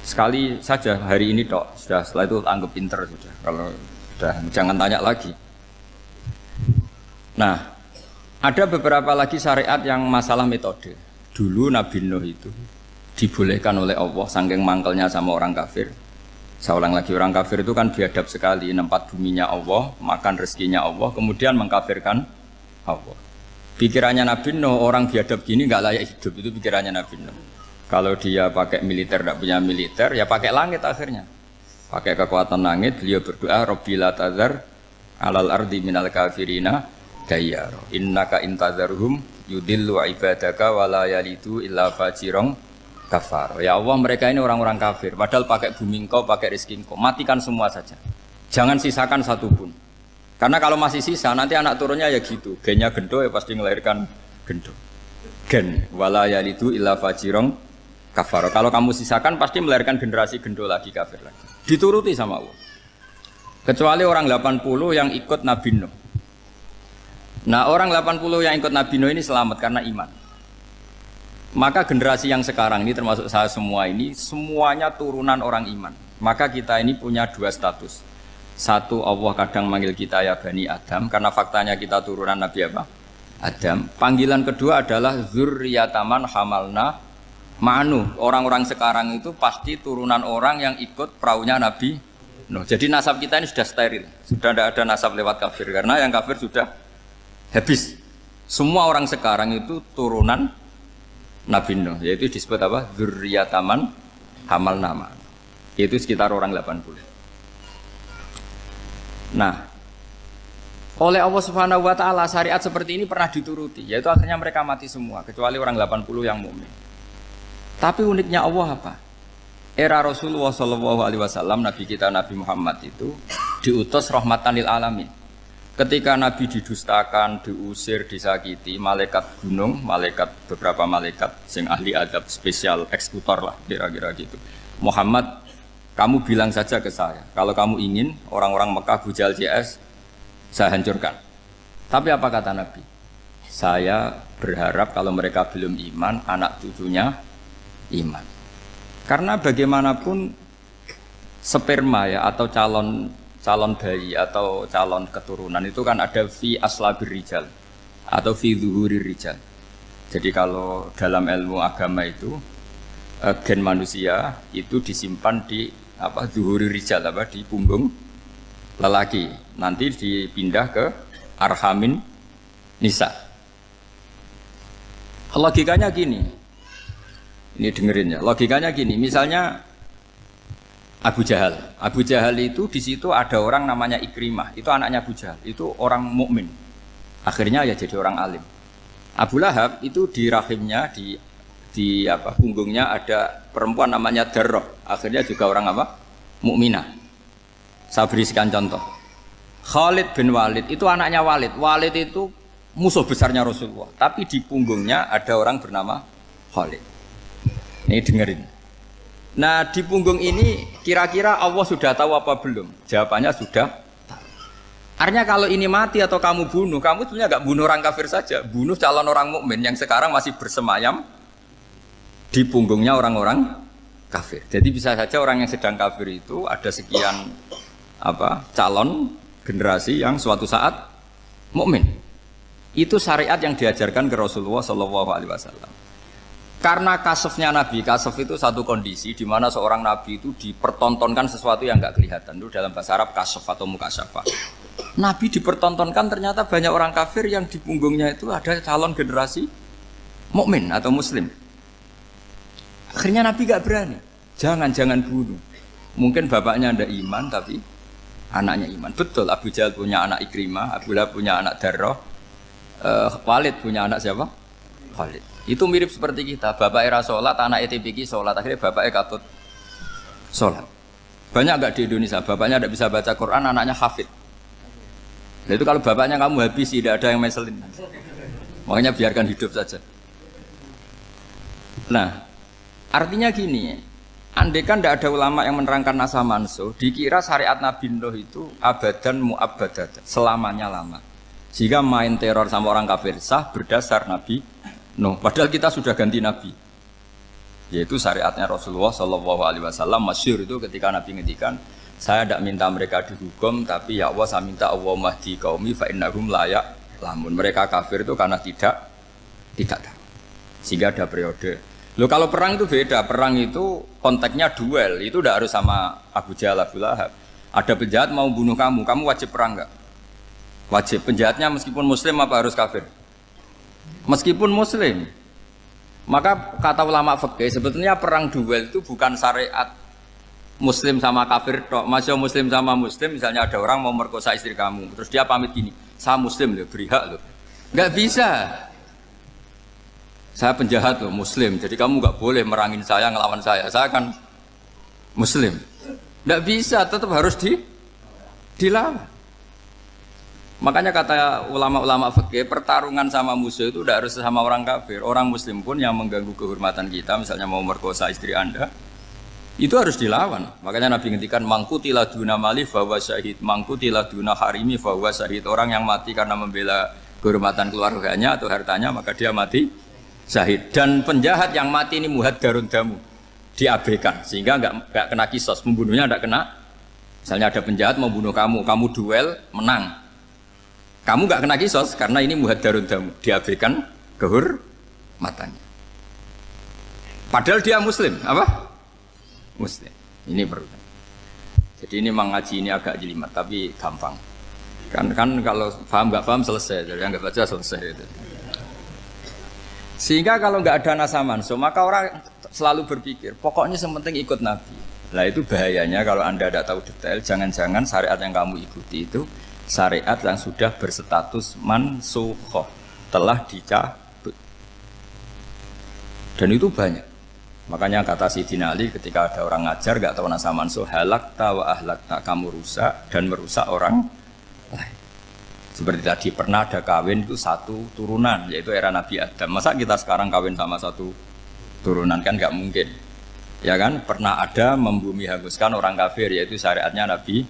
Sekali saja hari ini tok, sudah setelah itu anggap pinter sudah. Kalau sudah jangan tanya lagi. Nah, ada beberapa lagi syariat yang masalah metode. Dulu Nabi Nuh itu dibolehkan oleh Allah saking mangkelnya sama orang kafir. Saya ulang lagi, orang kafir itu kan biadab sekali, nempat buminya Allah, makan rezekinya Allah, kemudian mengkafirkan Allah. Pikirannya Nabi Nuh, orang biadab gini nggak layak hidup, itu pikirannya Nabi Nuh. Kalau dia pakai militer, tidak punya militer, ya pakai langit akhirnya. Pakai kekuatan langit, beliau berdoa, Rabbi la tazar alal ardi minal kafirina dayyaro. Innaka intazarhum yudillu ibadaka wala yalidu illa fajirong kafar. Ya Allah, mereka ini orang-orang kafir. Padahal pakai bumi engkau, pakai rezeki engkau. Matikan semua saja. Jangan sisakan satu pun. Karena kalau masih sisa, nanti anak turunnya ya gitu. Gennya gendo ya pasti melahirkan gendo. Gen wala yalidu illa fajirong kafar. Kalau kamu sisakan pasti melahirkan generasi gendo lagi, kafir lagi. Dituruti sama Allah. Kecuali orang 80 yang ikut Nabi Nuh. Nah orang 80 yang ikut Nabi Nuh ini selamat karena iman. Maka generasi yang sekarang ini termasuk saya semua ini semuanya turunan orang iman. Maka kita ini punya dua status. Satu, Allah kadang manggil kita ya Bani Adam karena faktanya kita turunan Nabi apa? Adam. Panggilan kedua adalah Zurriyataman hamalna Ma'anu, orang-orang sekarang itu pasti turunan orang yang ikut perahunya Nabi Nuh. Jadi nasab kita ini sudah steril, sudah tidak ada nasab lewat kafir karena yang kafir sudah habis. Semua orang sekarang itu turunan Nabi Nuh, yaitu disebut apa? Dzurriyyataman hamal nama. Yaitu sekitar orang 80. Nah, oleh Allah Subhanahu wa taala syariat seperti ini pernah dituruti, yaitu akhirnya mereka mati semua kecuali orang 80 yang mukmin. Tapi uniknya Allah apa? Era Rasulullah Shallallahu Alaihi Wasallam, Nabi kita Nabi Muhammad itu diutus rahmatan lil alamin. Ketika Nabi didustakan, diusir, disakiti, malaikat gunung, beberapa malaikat yang ahli adab spesial eksekutor lah kira-kira gitu. Muhammad kamu bilang saja ke saya, kalau kamu ingin orang-orang Mekah Abu Jahal CS, saya hancurkan. Tapi apa kata Nabi? Saya berharap kalau mereka belum iman, anak cucunya iman. Karena bagaimanapun sperma ya atau calon bayi atau calon keturunan itu kan ada fi aslabir rijal atau fi zuhurir rijal. Jadi kalau dalam ilmu agama itu gen manusia itu disimpan di zuhurir rijal di punggung lelaki. Nanti dipindah ke arhamin nisa. Logikanya gini. Ini dengerin ya. Logikanya gini, misalnya Abu Jahal. Abu Jahal itu di situ ada orang namanya Ikrimah. Itu anaknya Abu Jahal. Itu orang mukmin. Akhirnya ya jadi orang alim. Abu Lahab itu di rahimnya di punggungnya ada perempuan namanya Darrah. Akhirnya juga orang mukminah. Saya berikan contoh. Khalid bin Walid itu anaknya Walid. Walid itu musuh besarnya Rasulullah. Tapi di punggungnya ada orang bernama Khalid. Ini dengerin. Nah di punggung ini kira-kira Allah sudah tahu apa belum? Jawabannya sudah tahu. Artinya kalau ini mati atau kamu bunuh, kamu sebenarnya nggak bunuh orang kafir saja, bunuh calon orang mukmin yang sekarang masih bersemayam di punggungnya orang-orang kafir. Jadi bisa saja orang yang sedang kafir itu ada sekian calon generasi yang suatu saat mukmin. Itu syariat yang diajarkan ke Rasulullah SAW. Karena kasofnya Nabi, kasof itu satu kondisi di mana seorang Nabi itu dipertontonkan sesuatu yang nggak kelihatan. Itu dalam bahasa Arab kasof atau mukasyafah. Nabi dipertontonkan ternyata banyak orang kafir yang di punggungnya itu ada calon generasi mukmin atau muslim. Akhirnya Nabi nggak berani. Jangan bunuh. Mungkin bapaknya ada iman tapi anaknya iman. Betul, Abu Jahal punya anak Ikrimah, Abu Lahab punya anak Darrah, Walid punya anak siapa? Khalid. Itu mirip seperti kita, bapak era sholat, anak ETPK sholat, akhirnya bapak katut sholat. Banyak enggak di Indonesia, bapaknya tidak bisa baca Quran, anaknya hafid. Nah, itu kalau bapaknya kamu habis, tidak ada yang meselin. Makanya biarkan hidup saja. Nah, artinya gini, andai kan tidak ada ulama yang menerangkan nasa mansuh, dikira syariat Nabi Nuh itu abadan mu'abadat, selamanya lama. Sehingga main teror sama orang kafir sah berdasar Nabi Nuh. Padahal kita sudah ganti Nabi. Yaitu syariatnya Rasulullah SAW masyhur itu ketika Nabi ngendikan, saya tidak minta mereka dihukum, tapi ya Allah saya minta Allah mahdi qaumi fa innahum la ya'lamun. Mereka kafir itu karena tidak tahu. Sehingga ada periode. Loh kalau perang itu beda, perang itu konteksnya duel, itu tidak harus sama Abu Jahal, Abu Lahab. Ada penjahat mau bunuh kamu wajib perang enggak? Wajib. Penjahatnya meskipun muslim apa harus kafir? Meskipun muslim. Maka kata ulama fikih sebetulnya perang duel itu bukan syariat muslim sama kafir tok. Masih muslim sama muslim, misalnya ada orang mau merkosa istri kamu, terus dia pamit gini, saya muslim loh, beri hak loh. Enggak bisa. Saya penjahat loh, muslim. Jadi kamu enggak boleh merangin saya, ngelawan saya. Saya kan muslim. Enggak bisa, tetap harus dilawan. Makanya kata ulama-ulama fikih, pertarungan sama musuh itu tidak harus sama orang kafir. Orang muslim pun yang mengganggu kehormatan kita, misalnya mau merkosa istri Anda, itu harus dilawan. Makanya Nabi ngendikan mangkutila duna mali fahuwa syahid, mangkutila duna harimi fahuwa syahid. Orang yang mati karena membela kehormatan keluarganya atau hartanya, maka dia mati syahid. Dan penjahat yang mati ini muhaddarun damu, diabaikan sehingga enggak kena kisos, membunuhnya enggak kena. Misalnya ada penjahat mau bunuh kamu duel menang. Kamu enggak kena kisos karena ini muhaddarun damu, diabaikan kehormatannya. Padahal dia muslim, apa? Muslim. Ini perlu. Jadi ini mengaji ini agak jelimet tapi gampang. Kan kalau paham enggak paham selesai, jadi yang enggak baca selesai itu. Sehingga kalau enggak ada nasa mansuh, maka orang selalu berpikir, pokoknya yang penting ikut Nabi. Lah itu bahayanya kalau Anda tidak tahu detail, jangan-jangan syariat yang kamu ikuti itu syariat yang sudah berstatus mansukhoh, telah dicabut. Dan itu banyak. Makanya kata Sayyidina Ali ketika ada orang ngajar gak tahu nasa mansuh, halakta wa ahlakta, kamu rusak dan merusak orang lain. Seperti tadi pernah ada kawin itu satu turunan, yaitu era Nabi Adam. Masa kita sekarang kawin sama satu turunan, kan gak mungkin. Ya kan, pernah ada membumi hanguskan orang kafir, yaitu syariatnya Nabi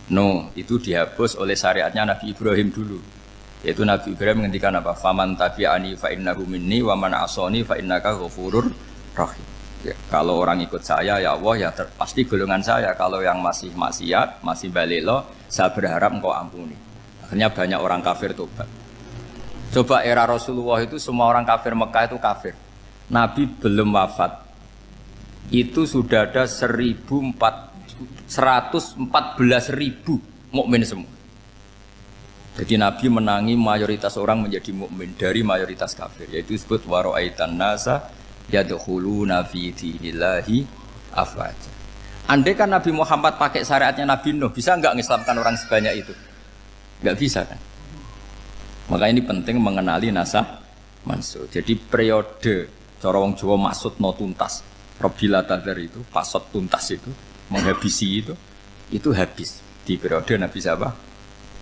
Nuh. Itu dihapus oleh syariatnya Nabi Ibrahim dulu. Yaitu Nabi Ibrahim menghentikan apa? Faman tabi'ani fa innahu minni wa man asani fa innaka ghafurur rahim. Ya, kalau orang ikut saya ya Allah ya pasti golongan saya. Kalau yang masih maksiat, masih balelo, saya berharap engkau ampuni. Akhirnya banyak orang kafir tobat. Coba era Rasulullah itu semua orang kafir Mekah itu kafir. Nabi belum wafat. Itu sudah ada 114.000 mukmin semua. Jadi Nabi menangi mayoritas orang menjadi mukmin dari mayoritas kafir, yaitu disebut wara'aitan nasa yadkhuluna fi dinillahi afwaja. Andai kan Nabi Muhammad pakai syariatnya Nabi Nuh, bisa enggak mengislamkan orang sebanyak itu? Enggak bisa kan? Maka ini penting mengenali nasah mansukh. Jadi periode cara wong Jawa maksud no tuntas. Robila tadzar itu, pasot tuntas itu, menghabisi itu habis di periode Nabi siapa?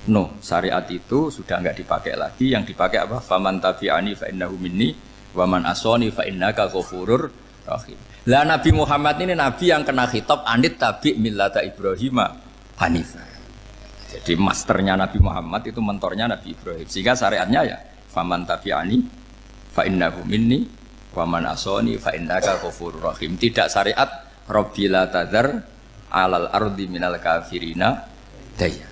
No, syariat itu sudah enggak dipakai lagi. Yang dipakai apa? Faman tabi'ani fa innahu minni wa man asani fa innaka ghafurur rahim. Lah Nabi Muhammad ini nabi yang kena khitab anit tabi' millata Ibrahim hanifah. Jadi masternya Nabi Muhammad itu mentornya Nabi Ibrahim. Sehingga syariatnya ya faman tabi'ani fa innahu minni wa man asani fa innaka ghafurur rahim. Tidak syariat Rabbila tadzar alal ardi minal kafirina daya.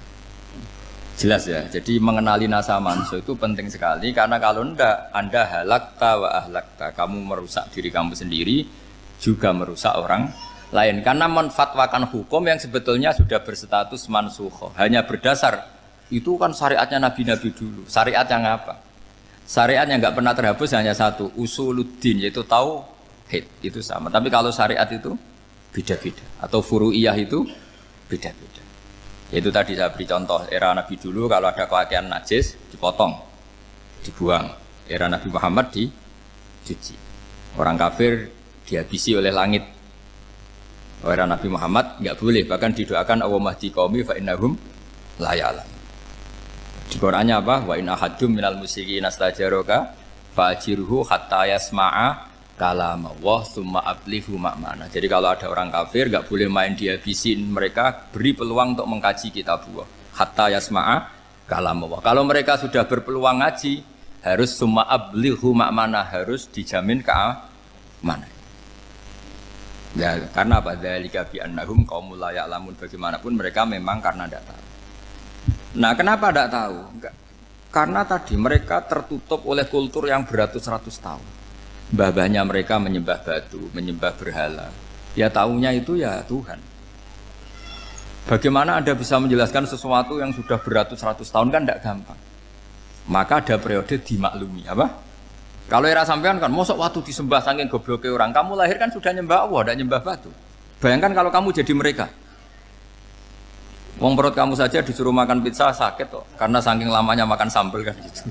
Jelas ya. Jadi mengenali nasa mansukh itu penting sekali karena kalau enggak Anda halakta wa ahlakta, kamu merusak diri kamu sendiri juga merusak orang lain karena menfatwakan hukum yang sebetulnya sudah berstatus mansukh. Hanya berdasar itu kan syariatnya nabi-nabi dulu. Syariat yang apa? Syariat yang enggak pernah terhapus hanya satu, usuluddin, yaitu tauhid, itu sama. Tapi kalau syariat itu beda-beda atau furu'iyah itu beda-beda. Itu tadi saya beri contoh era Nabi dulu kalau ada pakaian najis dipotong, dibuang. Era Nabi Muhammad dicuci. Orang kafir dihabisi oleh langit. Era Nabi Muhammad enggak boleh, bahkan didoakan Allahumma hdi qaumi fa innahum la ya'lamun. Di Qur'annya apa? Wa in ahadum minal musyrikin astajaraka fa'jirhu hatta yasma'a kalam Allah summa ablihu makmana. Jadi kalau ada orang kafir enggak boleh main dihabisin, mereka beri peluang untuk mengkaji kitab Allah. Hatta yasma'a kalam Allah. Kalau mereka sudah berpeluang ngaji, harus summa ablihu makmana, harus dijamin keamanan. Ya, karena apa? Dzalika bi annahum qaumul la ya'lamun. Bagaimanapun mereka memang karena tidak tahu. Nah, kenapa tidak tahu? Enggak. Karena tadi mereka tertutup oleh kultur yang beratus-ratus tahun. Mbah-mbahnya mereka menyembah batu, menyembah berhala. Ya tahunya itu ya Tuhan. Bagaimana Anda bisa menjelaskan sesuatu yang sudah beratus-ratus tahun kan tidak gampang. Maka ada periode dimaklumi, apa? Kalau era sampean kan, mosok waktu disembah saking gobloknya orang, kamu lahir kan sudah nyembah Allah, tidak nyembah batu. Bayangkan kalau kamu jadi mereka. Wong perut kamu saja disuruh makan pizza sakit kok, karena saking lamanya makan sambal kan gitu.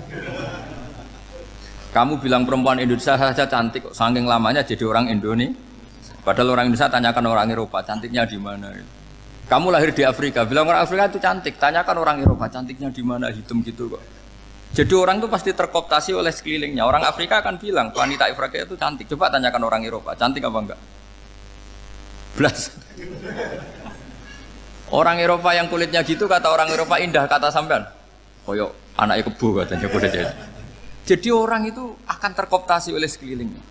Kamu bilang perempuan Indonesia saja cantik kok, saking lamanya jadi orang Indonesia. Padahal orang Indonesia tanyakan orang Eropa, cantiknya di mana? Kamu lahir di Afrika, bilang orang Afrika itu cantik, tanyakan orang Eropa, cantiknya di mana? Hitam gitu kok. Jadi orang itu pasti terkooptasi oleh sekelilingnya. Orang Afrika akan bilang wanita Afrika itu cantik. Coba tanyakan orang Eropa, cantik apa enggak? Belas. Orang Eropa yang kulitnya gitu kata orang Eropa indah, kata sampean. Koyok anaknya kebo katanya kulitnya. Jadi orang itu akan terkooptasi oleh sekelilingnya.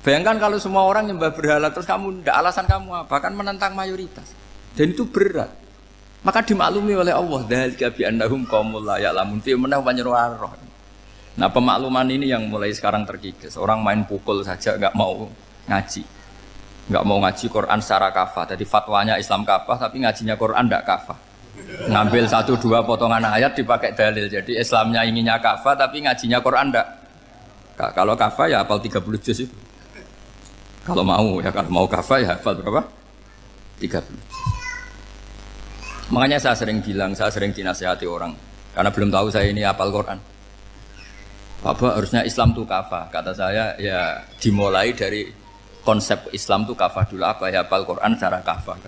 Bayangkan kalau semua orang nyembah berhala terus kamu ndak, alasan kamu apa? Kan menentang mayoritas. Dan itu berat. Maka dimaklumi oleh Allah, dzalika bi annahum qaumul la ya'lamun fi manah panyeruarah. Nah, pemakluman ini yang mulai sekarang terkikis. Orang main pukul saja enggak mau ngaji. Enggak mau ngaji Quran secara kafah. Jadi fatwanya Islam kafah tapi ngajinya Quran enggak kafah. Ngambil 1-2 potongan ayat dipakai dalil. Jadi Islamnya inginnya kafah tapi ngajinya Quran enggak. Kalau kafah ya hafal 30 juz itu. Kalau mau ya, kalau mau kafah ya hafal berapa? 30 juz. Makanya saya sering bilang, saya sering dinasihati orang karena belum tahu saya ini hafal Quran. Bapak harusnya Islam itu kafah. Kata saya ya dimulai dari konsep Islam itu kafah dulu, apa ya hafal Quran secara kafah.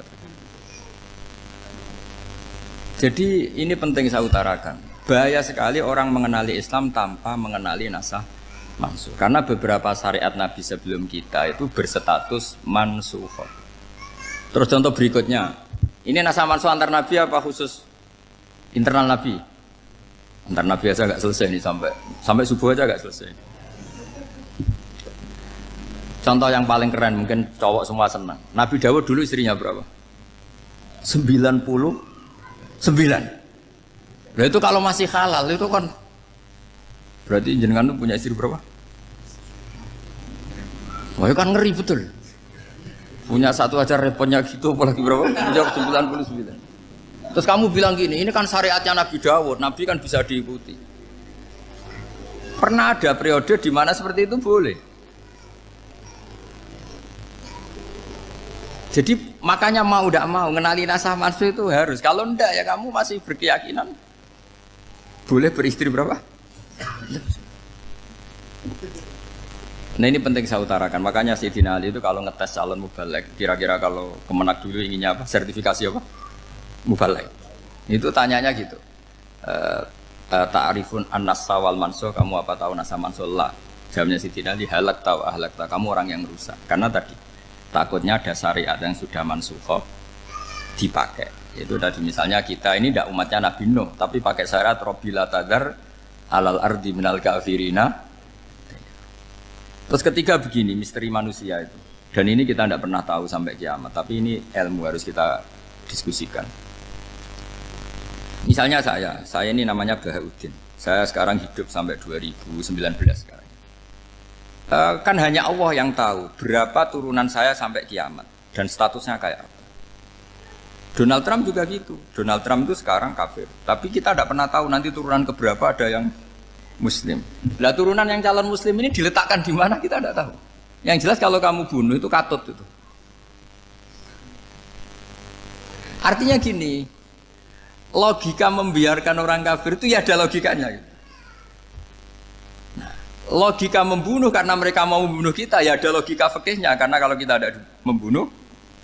Jadi ini penting saya utarakan. Bahaya sekali orang mengenali Islam tanpa mengenali nasah Mansuh. Karena beberapa syariat Nabi sebelum kita itu berstatus mansuh. Terus contoh berikutnya, ini nasah mansuh antar Nabi apa khusus internal Nabi? Antar Nabi aja agak selesai nih sampai subuh aja agak selesai. Contoh yang paling keren mungkin cowok semua senang. Nabi Dawud dulu istrinya berapa? 99. Nah itu kalau masih halal itu kan berarti jenengan tuh punya istri berapa? Wah itu kan ngeri betul. Punya satu aja repotnya gitu apalagi berapa? Punya 99. Terus kamu bilang gini, ini kan syariatnya Nabi Dawud, Nabi kan bisa diikuti. Pernah ada periode di mana seperti itu boleh. Jadi makanya mau tidak mau ngenali nasah mansuh itu harus. Kalau ndak ya kamu masih berkeyakinan boleh beristri berapa? Nah ini penting saya utarakan. Makanya Sayyidina Ali itu kalau ngetes calon mubalek, kira-kira kalau Kemenak dulu inginnya apa? Sertifikasi apa? Mubalek. Itu tanyanya gitu. Ta'rifun an-nassa wal mansuh, kamu apa tahu nasa mansuh? La. Jawabnya Sayyidina Ali, halak tahu ahlak tahu. Kamu orang yang rusak. Karena tadi takutnya ada syariat yang sudah mansuh dipakai. Itu tadi misalnya kita ini tidak umatnya Nabi Nuh, tapi pakai syariat Robbila tadar alal ardi minal kafirina. Terus ketiga begini, misteri manusia itu. Dan ini kita tidak pernah tahu sampai kiamat, tapi ini ilmu harus kita diskusikan. Misalnya saya ini namanya Bahauddin. Saya sekarang hidup sampai 2019 sekarang. Kan hanya Allah yang tahu berapa turunan saya sampai kiamat dan statusnya kayak apa. Donald Trump juga gitu. Donald Trump itu sekarang kafir, tapi kita tidak pernah tahu nanti turunan keberapa ada yang Muslim. Lah turunan yang calon Muslim ini diletakkan di mana kita tidak tahu. Yang jelas kalau kamu bunuh itu katut itu. Artinya gini, logika membiarkan orang kafir itu ya ada logikanya. Nah, logika membunuh karena mereka mau membunuh kita ya ada logika fikihnya, karena kalau kita ada membunuh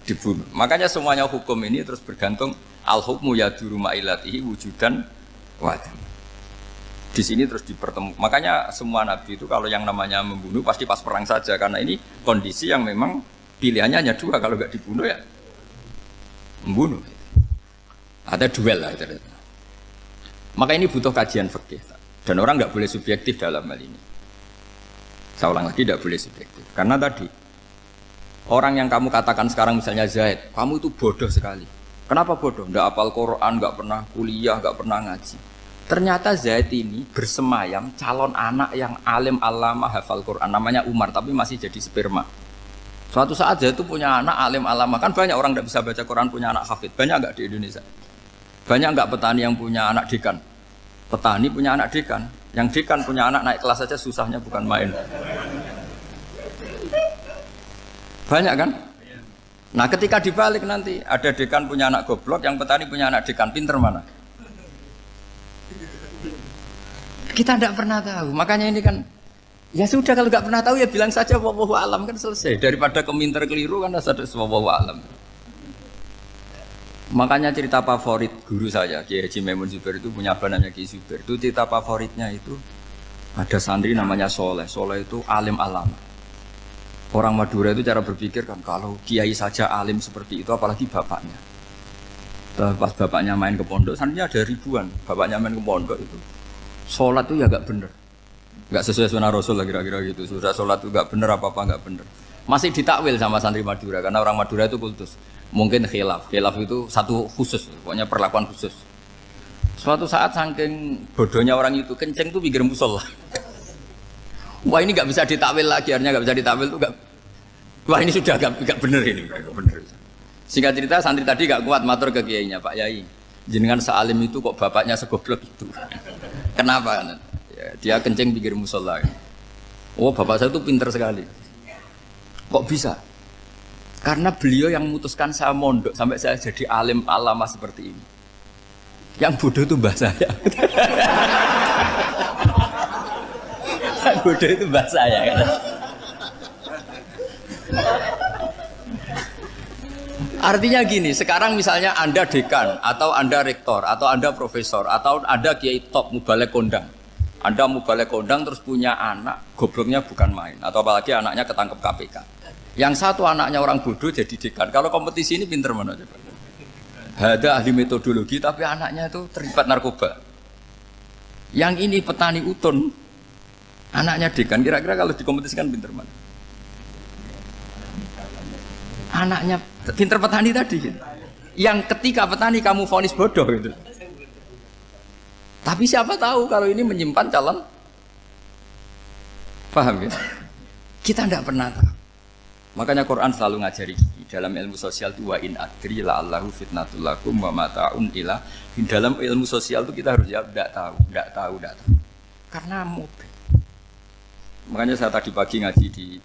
dibunuh. Makanya semuanya hukum ini terus bergantung al-hukmu yaduru ma'ilatihi wujudan wadam. Di sini terus dipertemukan. Makanya semua nabi itu kalau yang namanya membunuh pasti pas perang saja, karena ini kondisi yang memang pilihannya hanya dua, kalau nggak dibunuh ya membunuh. Ada duel lah. Maka ini butuh kajian fikih dan orang nggak boleh subjektif dalam hal ini. Saya ulang lagi, tidak boleh subjektif. Karena tadi orang yang kamu katakan sekarang misalnya Zaid, kamu itu bodoh sekali. Kenapa bodoh? Nggak hafal Quran, nggak pernah kuliah, nggak pernah ngaji. Ternyata Zaid ini bersemayam calon anak yang alim alama hafal Quran, namanya Umar, tapi masih jadi sperma. Suatu saat Zaid itu punya anak alim alama, kan banyak orang tidak bisa baca Quran punya anak hafid, banyak nggak di Indonesia? Banyak nggak petani yang punya anak dekan? Petani punya anak dekan, yang dekan punya anak naik kelas saja susahnya bukan main. Banyak kan? Nah ketika dibalik nanti ada dekan punya anak goblok, yang petani punya anak dekan, pinter mana? Kita tidak pernah tahu, makanya ini kan ya sudah, kalau nggak pernah tahu ya bilang saja wallahu alam, kan selesai. Daripada keminter keliru kan ada wallahu alam. Makanya cerita favorit guru saya Kiai Haji Maimun Zubair itu punya apa namanya Kiai Zubair. Itu cerita favoritnya itu ada santri namanya Soleh. Soleh itu alim alama. Orang Madura itu cara berpikir kan kalau kiai saja alim seperti itu, apalagi bapaknya. Pas bapaknya main ke pondok, santrinya ada ribuan. Bapaknya main ke pondok itu sholat itu ya gak bener, gak sesuai sunnah Rasul lah kira-kira gitu. Sudah sholat itu gak bener, apa-apa gak bener. Masih ditakwil sama santri Madura, karena orang Madura itu kultus. Mungkin khilaf itu satu khusus, pokoknya perlakuan khusus. Suatu saat saking bodohnya orang itu, kenceng tuh pikir musola. Wah ini gak bisa ditakwil lagi, akhirnya gak bisa ditakwil tuh gak. Wah ini sudah gak bener ini, gak bener. Singkat cerita santri tadi gak kuat matur ke kiainya, Pak Yai, jenengan sealim itu kok bapaknya segoblok itu. Kenapa? Ya, dia kencing pikir musola. Oh bapak saya itu pintar sekali. Kok bisa? Karena beliau yang memutuskan saya mondok sampai saya jadi alim alama seperti ini. Yang bodoh itu mbah saya. Yang bodoh itu mbah saya. Kan? Artinya gini, sekarang misalnya Anda dekan, atau Anda rektor, atau Anda profesor, atau Anda kiai top mubalek kondang, Anda mau balik kondang terus punya anak, gobloknya bukan main. Atau apalagi anaknya ketangkep KPK. Yang satu anaknya orang bodoh jadi dekan. Kalau kompetisi ini pinter mana coba? Ada ahli metodologi tapi anaknya itu terlibat narkoba. Yang ini petani utun, anaknya dekan. Kira-kira kalau dikompetisikan pinter mana? Anaknya pinter petani tadi gitu. Yang ketika petani kamu vonis bodoh gitu. Tapi siapa tahu kalau ini menyimpan calon. Paham ya? Kita tidak pernah tahu. Makanya Quran selalu ngajari dalam ilmu sosial itu wa in adri la'allahu fitnatul lakum wa mata'un ila. Di dalam ilmu sosial itu kita harus jawab tidak tahu. Karena mubih. Makanya saya tadi pagi ngaji di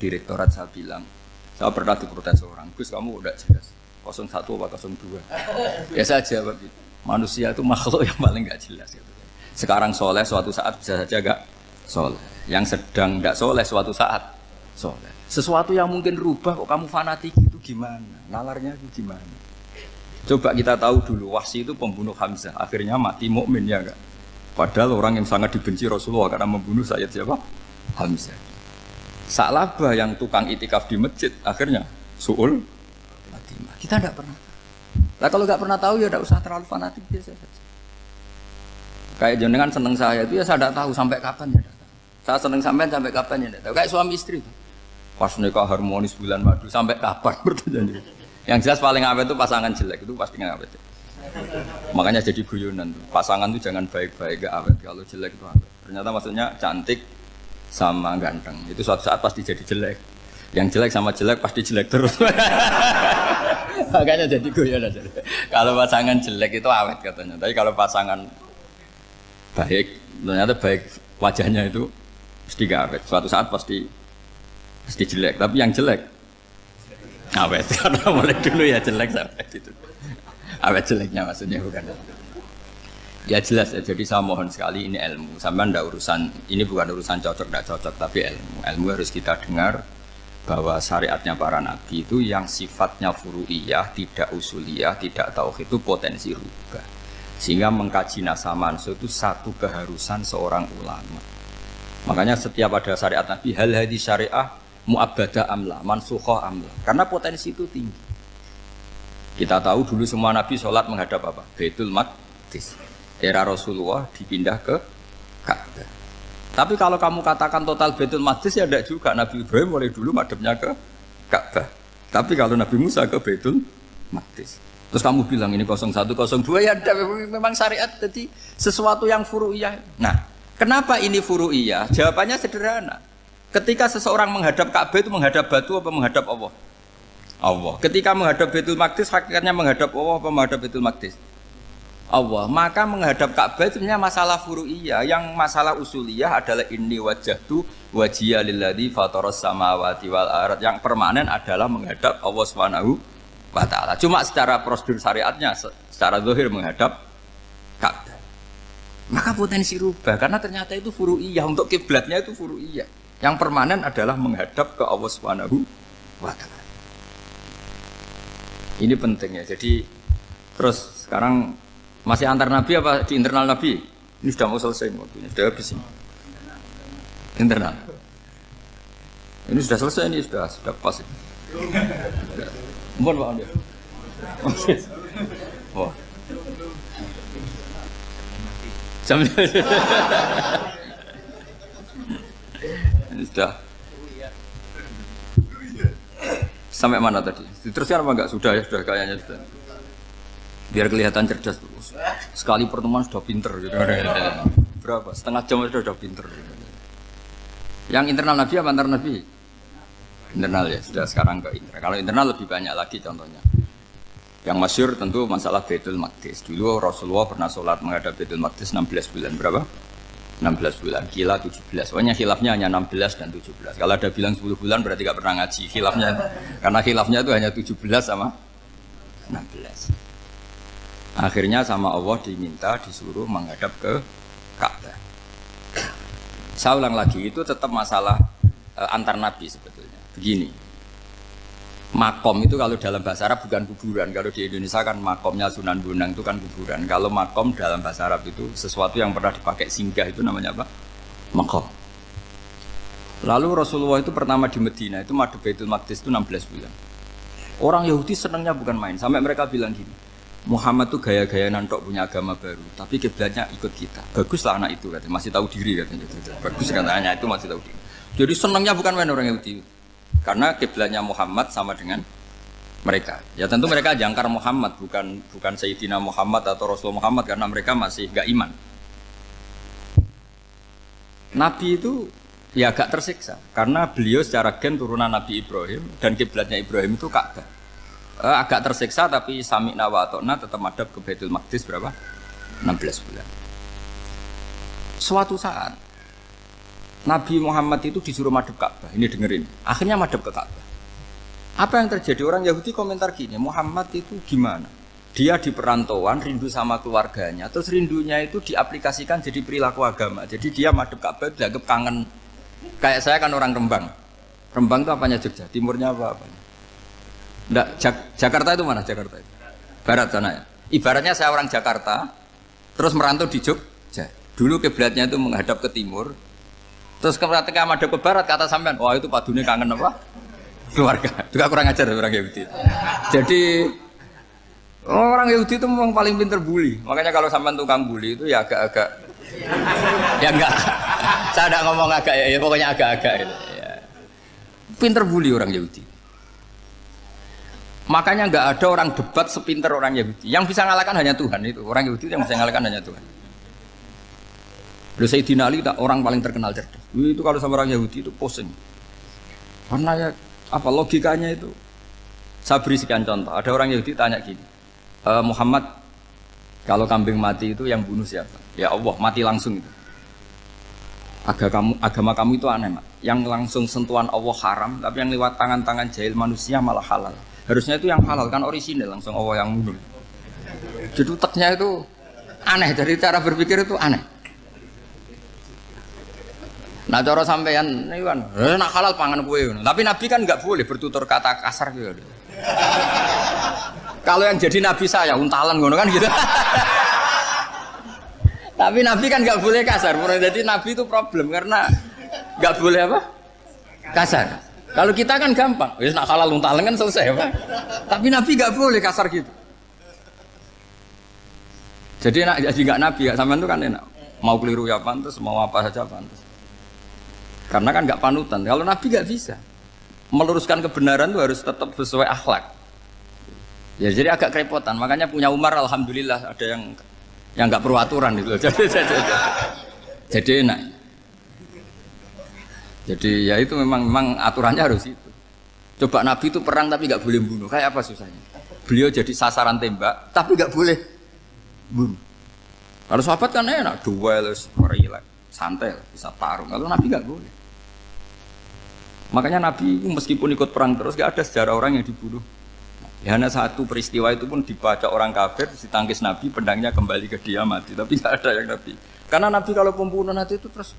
direktorat saya bilang, saya pernah diprotes orang, Gus kamu udah jelas 01 apa 02. Ya saya jawab gitu. Manusia itu makhluk yang paling gak jelas gitu. Sekarang soleh suatu saat bisa saja gak soleh. Yang sedang gak soleh suatu saat soleh. Sesuatu yang mungkin rubah kok kamu fanatik itu gimana? Nalarnya itu gimana? Coba kita tahu dulu Wahsy itu pembunuh Hamzah, akhirnya mati mukmin ya enggak? Padahal orang yang sangat dibenci Rasulullah karena membunuh Sayyid siapa? Hamzah. Sa'labah yang tukang itikaf di masjid akhirnya su'ul khatimah. Kita tidak pernah. Lah kalau nggak pernah tahu ya tidak usah terlalu fanatik biasa saja. Kayak jenengan seneng saya itu ya saya tidak tahu sampai kapan ya. Saya seneng sampean sampai kapan ya tidak tahu. Kayak suami istri itu. Pas nikah harmonis bulan madu sampai kapan bertanya. Yang jelas paling awet itu pasangan jelek itu pasti nggak awet. Makanya jadi guyonan tuh. Pasangan itu jangan baik-baik gak awet. Kalau jelek itu awet. Ternyata maksudnya cantik sama ganteng itu suatu saat pasti jadi jelek. Yang jelek sama jelek pasti jelek terus. Makanya jadi guyon aja. Kalau pasangan jelek itu awet katanya. Tapi kalau pasangan baik, ternyata baik wajahnya itu pasti gak awet. Suatu saat pasti jelek. Tapi yang jelek awet. Karena mulai dulu ya jelek sampai itu. Awet jeleknya maksudnya bukan. Ya jelas ya, jadi saya mohon sekali ini ilmu. Sampai ndak urusan, ini bukan urusan cocok ndak cocok, tapi ilmu. Ilmu harus kita dengar bahwa syariatnya para nabi itu yang sifatnya furu'iyah, tidak usuliyah, tidak tauhid itu potensi rubah. Sehingga mengkaji nasab manusia itu satu keharusan seorang ulama. Makanya setiap ada syariat nabi, hal hadis syariah mu'abbadah amla, mansukhoh amla. Karena potensi itu tinggi. Kita tahu dulu semua nabi sholat menghadap apa? Baitul Maqdis. Era Rasulullah dipindah ke Ka'bah. Tapi kalau kamu katakan total Baitul Maqdis ya tidak juga. Nabi Ibrahim mulai dulu madhabnya ke Ka'bah. Tapi kalau Nabi Musa ke Baitul Maqdis. Terus kamu bilang ini 01, 02 ya memang syariat jadi sesuatu yang furu'iyah. Nah, kenapa ini furu'iyah? Jawabannya sederhana. Ketika seseorang menghadap Ka'bah itu menghadap batu apa menghadap Allah? Allah. Ketika menghadap Baitul Maqdis hakikatnya menghadap Allah apa menghadap Baitul Maqdis? Allah. Maka menghadap Ka'bah itu sebenarnya masalah furu'iyah. Yang masalah usuliyah adalah inni wajjahtu wajhiya lilladzi fataras samawati wal ardh. Yang permanen adalah menghadap Allah Subhanahu wa taala. Cuma secara prosedur syariatnya secara zahir menghadap Ka'bah. Maka potensi rubah karena ternyata itu furu'iyah. Untuk kiblatnya itu furu'iyah. Yang permanen adalah menghadap ke Allah Subhanahu wa taala. Ini penting ya. Jadi terus sekarang masih antar nabi apa di internal nabi? Ini sudah mau selesai waktunya, sudah habis ini. Internal. Ini sudah selesai, ini sudah pas. Mohon Pak Andi. Wah. Jam ini sudah. Sampai mana tadi? Diteruskan apa enggak? Sudah ya, sudah kayaknya sudah. Biar kelihatan cerdas terus. Sekali pertemuan sudah pinter gitu. Berapa? Setengah jam sudah pinter. Yang internal nabi apa antar nabi? Internal ya, sudah sekarang ke internal. Kalau internal lebih banyak lagi contohnya. Yang masyhur tentu masalah Baitul Maqdis. Dulu Rasulullah pernah sholat menghadap Baitul Maqdis 16 bulan. Berapa? 16 bulan. Kila 17. Pokoknya khilafnya hanya 16 dan 17. Kalau ada bilang 10 bulan berarti gak pernah ngaji. Khilafnya, karena khilafnya itu hanya 17 sama 16. Akhirnya sama Allah diminta disuruh menghadap ke Ka'bah. Saya ulang lagi, itu tetap masalah antar nabi sebetulnya. Begini, Makom itu kalau dalam bahasa Arab bukan kuburan. Kalau di Indonesia kan makomnya Sunan Bonang itu kan kuburan. Kalau makom dalam bahasa Arab itu sesuatu yang pernah dipakai singgah itu namanya apa? Makom. Lalu Rasulullah itu pertama di Medina itu madhep Baitul Maqdis itu 16 bulan. Orang Yahudi senangnya bukan main. Sampai mereka bilang gini, Muhammad tuh gaya-gaya nantok punya agama baru. Tapi kiblatnya ikut kita. Baguslah anak itu katanya. Masih tahu diri katanya. Bagus katanya itu masih tahu diri. Jadi senangnya bukan main orang Yahudi. Karena kiblatnya Muhammad sama dengan mereka. Ya tentu mereka jangkar Muhammad, bukan Sayyidina Muhammad atau Rasul Muhammad karena mereka masih gak iman. Nabi itu ya agak tersiksa karena beliau secara gen turunan Nabi Ibrahim dan kiblatnya Ibrahim itu Ka'bah. Agak tersiksa tapi sami'na wa ata'na tetap madhab ke Baitul Maqdis berapa? 16 bulan. Suatu saat Nabi Muhammad itu disuruh madhab Ka'bah. Ini dengerin. Akhirnya madhab ke Ka'bah. Apa yang terjadi? Orang Yahudi komentar gini, Muhammad itu gimana? Dia di perantauan, rindu sama keluarganya. Terus rindunya itu diaplikasikan jadi perilaku agama. Jadi dia madhab Ka'bah dianggap kangen. Kayak saya kan orang Rembang. Rembang itu apanya Jogja? Timurnya apa-apanya? Enggak, Jakarta itu mana Jakarta itu? Barat sana ya. Ibaratnya saya orang Jakarta, terus merantau di Jogja. Dulu kiblatnya itu menghadap ke timur. Terus ketika madhab ke barat kata sampean, wah itu padunya kangen apa? Keluarga. Juga kurang ajar orang Yahudi. Jadi orang Yahudi itu memang paling pinter bully. Makanya kalau sampean tukang bully itu ya agak-agak ya enggak. Saya tidak ngomong agak ya pokoknya agak-agak ya. Pinter bully orang Yahudi. Makanya enggak ada orang debat sepinter orang Yahudi. Yang bisa ngalahkan hanya Tuhan itu. Orang Yahudi yang bisa ngalahkan hanya Tuhan. Sayyidina Ali orang paling terkenal cerdas. Itu kalau sama orang Yahudi itu pusing. Karena ya apa logikanya itu? Saya beri sekian contoh. Ada orang Yahudi tanya gini, Muhammad, kalau kambing mati itu yang bunuh siapa? Ya Allah, mati langsung itu. Agama kamu itu aneh, Mak. Yang langsung sentuhan Allah haram, tapi yang lewat tangan-tangan jahil manusia malah halal. Harusnya itu yang halal kan orisinil, langsung Allah yang bunuh. Jadi uteknya itu aneh, dari cara berpikir itu aneh. Nah cara sampean ini kan, nak halal pangan kue. Tapi Nabi kan nggak boleh bertutur kata kasar gitu. Kalau yang jadi Nabi saya untalan ngono kan gitu. Tapi Nabi kan nggak boleh kasar. Jadi Nabi itu problem karena nggak boleh apa? Kasar. Kalau kita kan gampang, wis nak halal untalan kan selesai apa? Tapi Nabi nggak boleh kasar gitu. Jadi enak jadi nggak Nabi, ya sampean itu kan enak. Mau keliru ya pantas, mau apa saja pantas. Karena kan nggak panutan. Kalau Nabi nggak bisa meluruskan kebenaran itu harus tetap sesuai akhlak. Ya jadi agak kerepotan. Makanya punya Umar alhamdulillah ada yang nggak perlu aturan gitu. Jadi enak. Jadi ya itu memang aturannya harus itu. Coba Nabi itu perang tapi nggak boleh bunuh. Kayak apa susahnya? Beliau jadi sasaran tembak tapi nggak boleh bunuh. Kalau sahabat kan enak, duel, relax, santai, bisa tarung. Kalau Nabi nggak boleh. Makanya Nabi meskipun ikut perang terus nggak ada sejarah orang yang dibunuh. Ya, hanya satu peristiwa itu pun dibaca orang kafir, ditangkis Nabi, pedangnya kembali ke dia mati. Tapi nggak ada yang Nabi. Karena Nabi kalau pembunuh nanti itu terus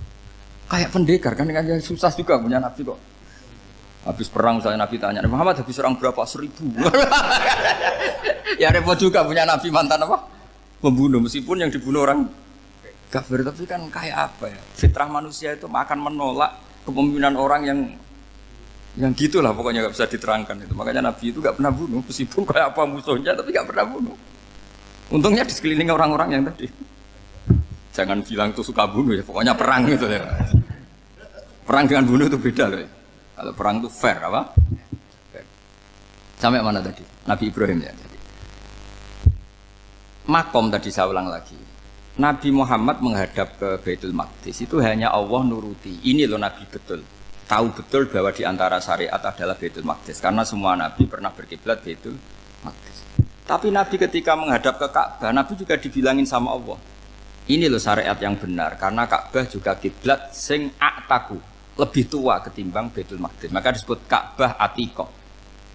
kayak pendekar kan, dengan susah juga punya Nabi kok. Habis perang saya Nabi tanya, Muhammad habis orang berapa? 1000. Ya repot juga punya Nabi mantan apa? Pembunuh, meskipun yang dibunuh orang kafir, tapi kan kayak apa ya? Fitrah manusia itu akan menolak kepemimpinan orang yang gitulah pokoknya nggak bisa diterangkan itu. Makanya Nabi itu nggak pernah bunuh, meskipun kayak apa musuhnya, tapi nggak pernah bunuh. Untungnya di sekeliling orang-orang yang tadi. Jangan bilang tuh suka bunuh ya, pokoknya perang gitu ya. Perang dengan bunuh itu beda loh. Ya. Kalau perang itu fair apa? Fair. Sampai mana tadi? Nabi Ibrahim ya. Tadi. Makom tadi saya ulang lagi. Nabi Muhammad menghadap ke Baitul Maqdis itu hanya Allah nuruti. Ini loh Nabi betul. Tahu betul bahwa di antara syariat adalah Baitul Maqdis karena semua Nabi pernah berkiblat Baitul Maqdis. Tapi Nabi ketika menghadap ke Ka'bah, Nabi juga dibilangin sama Allah. Ini loh syariat yang benar karena Ka'bah juga kiblat sing a'taku, lebih tua ketimbang Baitul Maqdis. Maka disebut Ka'bah Atiqah.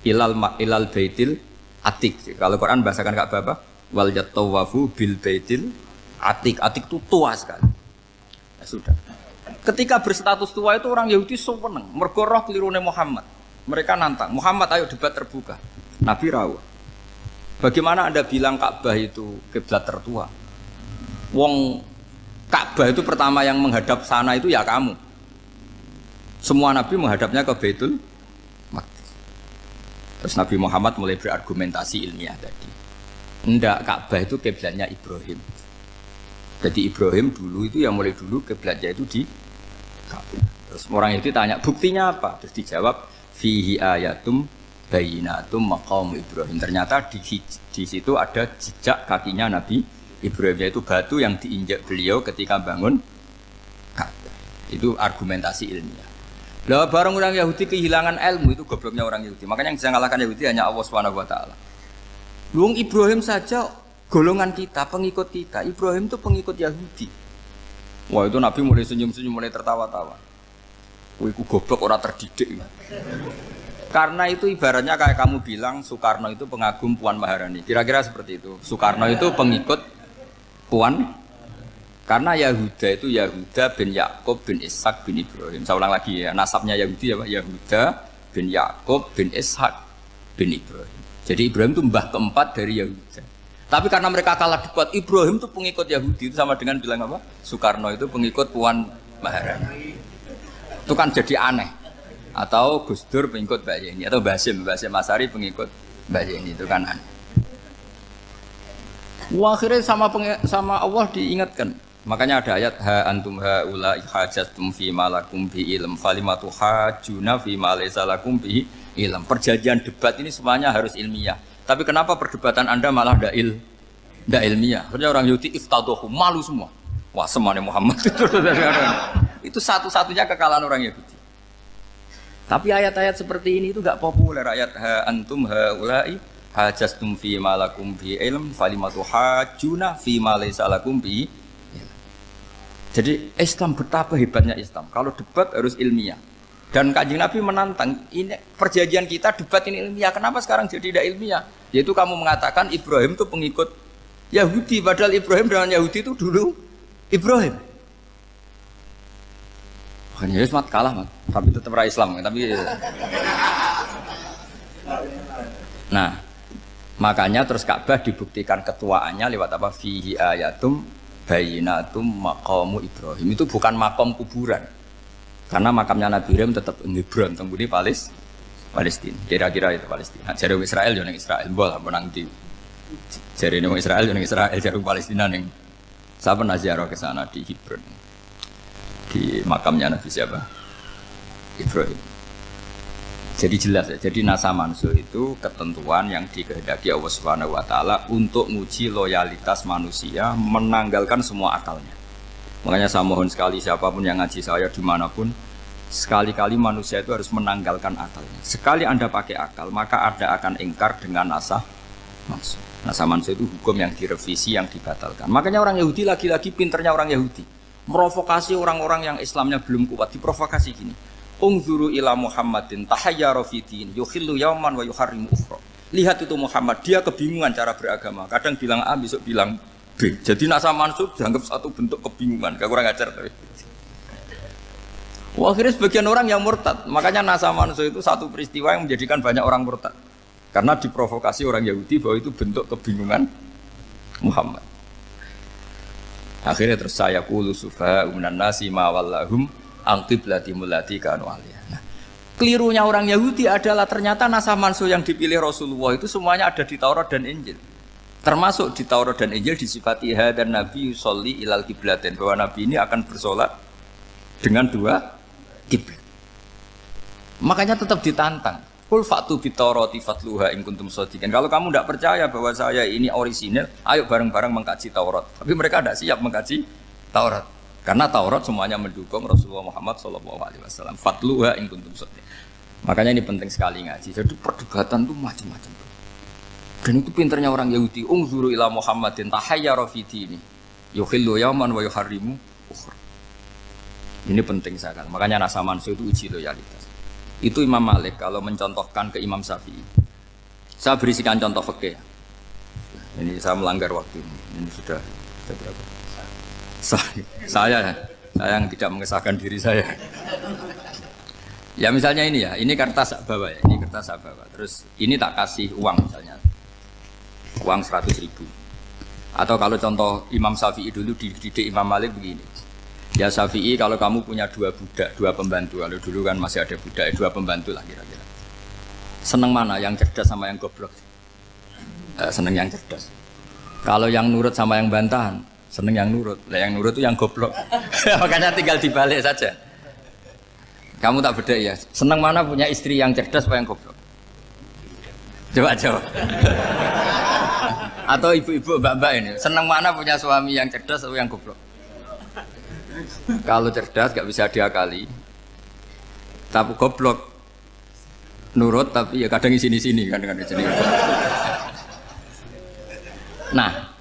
Ilal Baitil Atiq. Kalau Quran bahasakan Ka'bah apa? Wal yatawafu bil Baitil Atiq. Atiq itu tua sekali. Ya sudah. Ketika berstatus tua itu orang Yahudi seneng, mergo roh kelirune Muhammad. Mereka nantang, Muhammad ayo debat terbuka. Nabi rawuh. Bagaimana Anda bilang Ka'bah itu kiblat tertua? Wong Ka'bah itu pertama yang menghadap sana itu ya kamu. Semua Nabi menghadapnya ke Baitul Maqdis. Terus Nabi Muhammad mulai berargumentasi ilmiah tadi. Enggak, Ka'bah itu kiblatnya Ibrahim. Jadi Ibrahim dulu itu yang mulai dulu kiblatnya itu di Ka'bah. Terus orang itu tanya, buktinya apa? Terus dijawab, fihi ayatum bayinatum maqam Ibrahim. Ternyata di situ ada jejak kakinya Nabi Ibrahim, yaitu batu yang diinjak beliau ketika bangun Ka'bah. Itu argumentasi ilmiah. Lah barang orang Yahudi kehilangan ilmu, itu gobloknya orang Yahudi. Makanya yang bisa mengalahkan Yahudi hanya Allah Subhanahu wa taala. Luang Ibrahim saja golongan kita, pengikut kita. Ibrahim itu pengikut Yahudi. Wah, itu Nabi mulai senyum-senyum, mulai tertawa-tawa. Wih, ku goblok orang terdidik. Karena itu ibaratnya kayak kamu bilang Soekarno itu pengagum Puan Maharani. Kira-kira seperti itu. Soekarno itu pengikut Puan. Karena Yahuda itu Yahuda bin Yakub bin Ishak bin Ibrahim. Saya ulang lagi ya, nasabnya Yahudi ya Pak. Yahuda bin Yakub bin Ishak bin Ibrahim. Jadi Ibrahim itu mbah keempat dari Yahuda. Tapi karena mereka kalah debat, Ibrahim itu pengikut Yahudi. Itu sama dengan bilang apa? Soekarno itu pengikut Puan Maharani. Itu kan jadi aneh. Atau Gus Dur pengikut Mbak Yeni. Atau Basim Masari pengikut Mbak Yeni. Itu kan aneh. Wah, akhirnya sama Allah diingatkan. Makanya ada ayat ha antum haula hajatum fi malakum bi ilm falimatu hajuna fi ma laysa lakum bi ilm. Perjanjian debat ini semuanya harus ilmiah. Tapi kenapa perdebatan Anda malah ndak ilmiah? Karena orang Yahudi iftadohu, malu semua. Wah, semuanya Muhammad itu satu-satunya kekalahan orang Yahudi. Tapi ayat-ayat seperti ini itu enggak populer. Ayat ha antum haula hajastum fi malakum bi ilm falimatu hajuna fi ma laysa lakum bi. Jadi Islam betapa hebatnya Islam. Kalau debat harus ilmiah. Dan Kanjeng Nabi menantang, ini perjanjian kita debat ini ilmiah. Kenapa sekarang jadi tidak ilmiah? Yaitu kamu mengatakan Ibrahim itu pengikut Yahudi. Padahal Ibrahim dengan Yahudi itu dulu Ibrahim. Makanya Yesus kalah, mat. Tapi tetap ra Islam. Tapi nah, makanya terus Ka'bah dibuktikan ketuaannya lewat apa? Fihi ayatum bayinatum maqamu Ibrahim. Itu bukan makom kuburan. Karena makamnya Nabi Ibrahim tetap di Hebron, tembuhne Palestina. Kira-kira itu Palestina. Jare Israel yo ning Israel, mbah menang di. Jare ning Israel yo ning Israel, jare Palestina ning sapa naziarah ke sana di Hebron. Di makamnya Nabi siapa? Ibrahim. Jadi jelas ya, jadi nasa mansur itu ketentuan yang dikehendaki Allah Subhanahu wa taala untuk menguji loyalitas manusia, menanggalkan semua akalnya. Makanya saya mohon sekali siapapun yang ngaji saya dimanapun, sekali-kali manusia itu harus menanggalkan akalnya. Sekali Anda pakai akal, maka Anda akan ingkar dengan nasa mansur. Nasa mansur itu hukum yang direvisi, yang dibatalkan. Makanya orang Yahudi lagi-lagi pinternya orang Yahudi, merovokasi orang-orang yang Islamnya belum kuat, diprovokasi gini. Ungzuru ila Muhammadin tahayyara fi din yukhillu yawman wa yuharrimu ukhra. Lihat itu Muhammad, dia kebingungan cara beragama. Kadang bilang A, besok bilang B. Jadi nasa mansur dianggap satu bentuk kebingungan. Gak kurang ajar tapi. Wah, akhirnya sebagian orang yang murtad. Makanya nasa mansur itu satu peristiwa yang menjadikan banyak orang murtad. Karena diprovokasi orang Yahudi bahwa itu bentuk kebingungan Muhammad. Akhirnya terus saya qulu sufaha minan nasi ma wallahum angqiblati mulati kanu aliyah. Nah, kelirunya orang Yahudi adalah ternyata nasa mansur yang dipilih Rasulullah itu semuanya ada di Taurat dan Injil. Termasuk di Taurat dan Injil disifati dan Nabi yusolli ilal qiblatin, bahwa Nabi ini akan bersolat dengan dua kiblat. Makanya tetap ditantang. Qul fa'tu bit-taurati fatluha in kuntum shadiqin. Kalau kamu tidak percaya bahwa saya ini orisinil, ayo bareng-bareng mengkaji Taurat. Tapi mereka tidak siap mengkaji Taurat. Karena Taurat semuanya mendukung Rasulullah Muhammad SAW. Fatluha in kuntum shadiqin. Makanya ini penting sekali ngaji. Jadi perdebatan itu macam-macam. Dan itu pinternya orang Yahudi. Ungzuru ila Muhammadin tahayyara fi dini yukhillu yawman wa yuharrimu ukhra. Ini penting sekali. Makanya nasa mansur itu uji loyalitas. Itu Imam Malik kalau mencontohkan ke Imam Syafi'i. Saya berisikan contoh fikih. Ini saya melanggar waktu ini. Ini sudah berapa? Saya yang tidak mengesahkan diri saya. Ya misalnya ini ya, ini kertas sak bawa ya, ini kertas sak bawa. Terus ini tak kasih uang misalnya, uang 100.000. Atau kalau contoh Imam Syafi'i dulu dididik Imam Malik begini. Ya Syafi'i kalau kamu punya 2 budak, 2 pembantu, kalau dulu kan masih ada budak, 2 pembantu lah kira-kira. Seneng mana, yang cerdas sama yang goblok? Seneng yang cerdas. Kalau yang nurut sama yang bantahan, seneng yang nurut. Lah yang nurut itu yang goblok. Makanya tinggal dibalik saja. Kamu tak beda ya. Seneng mana punya istri yang cerdas apa yang goblok? Coba jawab. Atau ibu-ibu mbak-mbak ini, seneng mana punya suami yang cerdas atau yang goblok? Kalau cerdas gak bisa diakali. Tapi goblok nurut tapi ya kadang sini-sini kan di sini. Nah,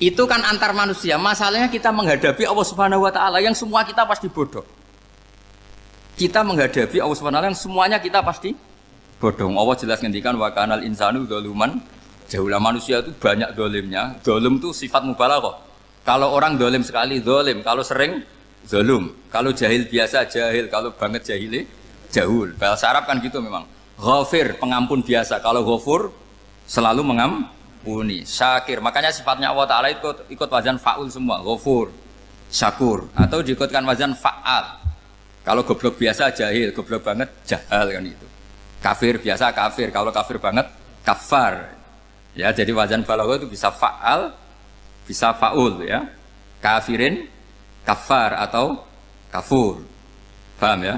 itu kan antar manusia. Masalahnya kita menghadapi Allah Subhanahu wa taala yang semua kita pasti bodoh. Kita menghadapi Allah Subhanahu wa taala yang semuanya kita pasti bodoh. Allah jelas ngendikan wa kanal insanu dzaluman jahula, manusia itu banyak dolimnya. Dolim itu sifat mubalaghah. Kalau orang dolim sekali dolim, kalau sering zalum, kalau jahil biasa jahil, kalau banget jahili jahul. Bahasa Arab kan gitu memang. Ghafir pengampun biasa, kalau ghafur selalu mengampuni. Syakir, makanya sifatnya Allah Taala ikut wazan faul semua. Ghafur, syakur, atau diikutkan wazan faal. Kalau goblok biasa jahil, goblok banget jahal kan itu. Kafir biasa kafir, kalau kafir banget kafar. Ya, jadi wazan balaghah itu bisa faal, bisa faul ya. Kafirin, kafar atau kafur. Paham ya?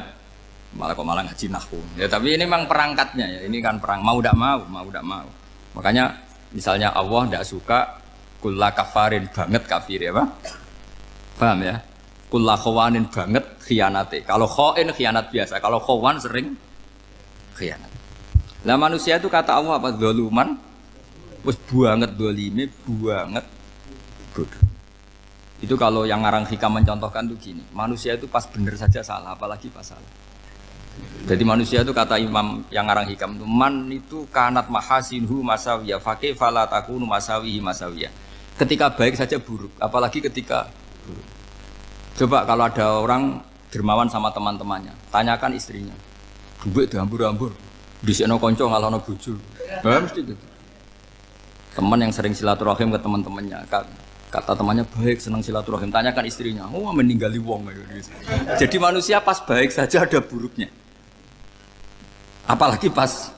Malah kok malah ngaji nahwu. Ya tapi ini memang perangkatnya ya. Ini kan perang mau tidak mau. Makanya misalnya Allah tidak suka kulla kafarin banget kafir ya, Pak. Paham ya? Kulla khawanin banget khianate. Kalau khain khianat biasa, kalau khawan sering khianat. Lah manusia itu kata Allah apa? Zaluman. Wis banget dolime, banget bodoh. Itu kalau yang ngarang hikam mencontohkan tuh gini, manusia itu pas bener saja salah, apalagi pas salah. Jadi manusia itu kata Imam yang ngarang hikam itu, man itu kanat mahasinhu masawiyah, fakih fala takunu masawihi masawiyah. Ketika baik saja buruk, apalagi ketika buruk. Coba kalau ada orang dermawan sama teman-temannya, tanyakan istrinya. Duit dihambur-hambur, disikno kanca ngalono bojo. Mesti gitu. Teman yang sering silaturahim ke teman-temannya, kata temannya baik, senang silaturahim, tanyakan istrinya, oh meninggali wong. Jadi manusia pas baik saja ada buruknya, apalagi pas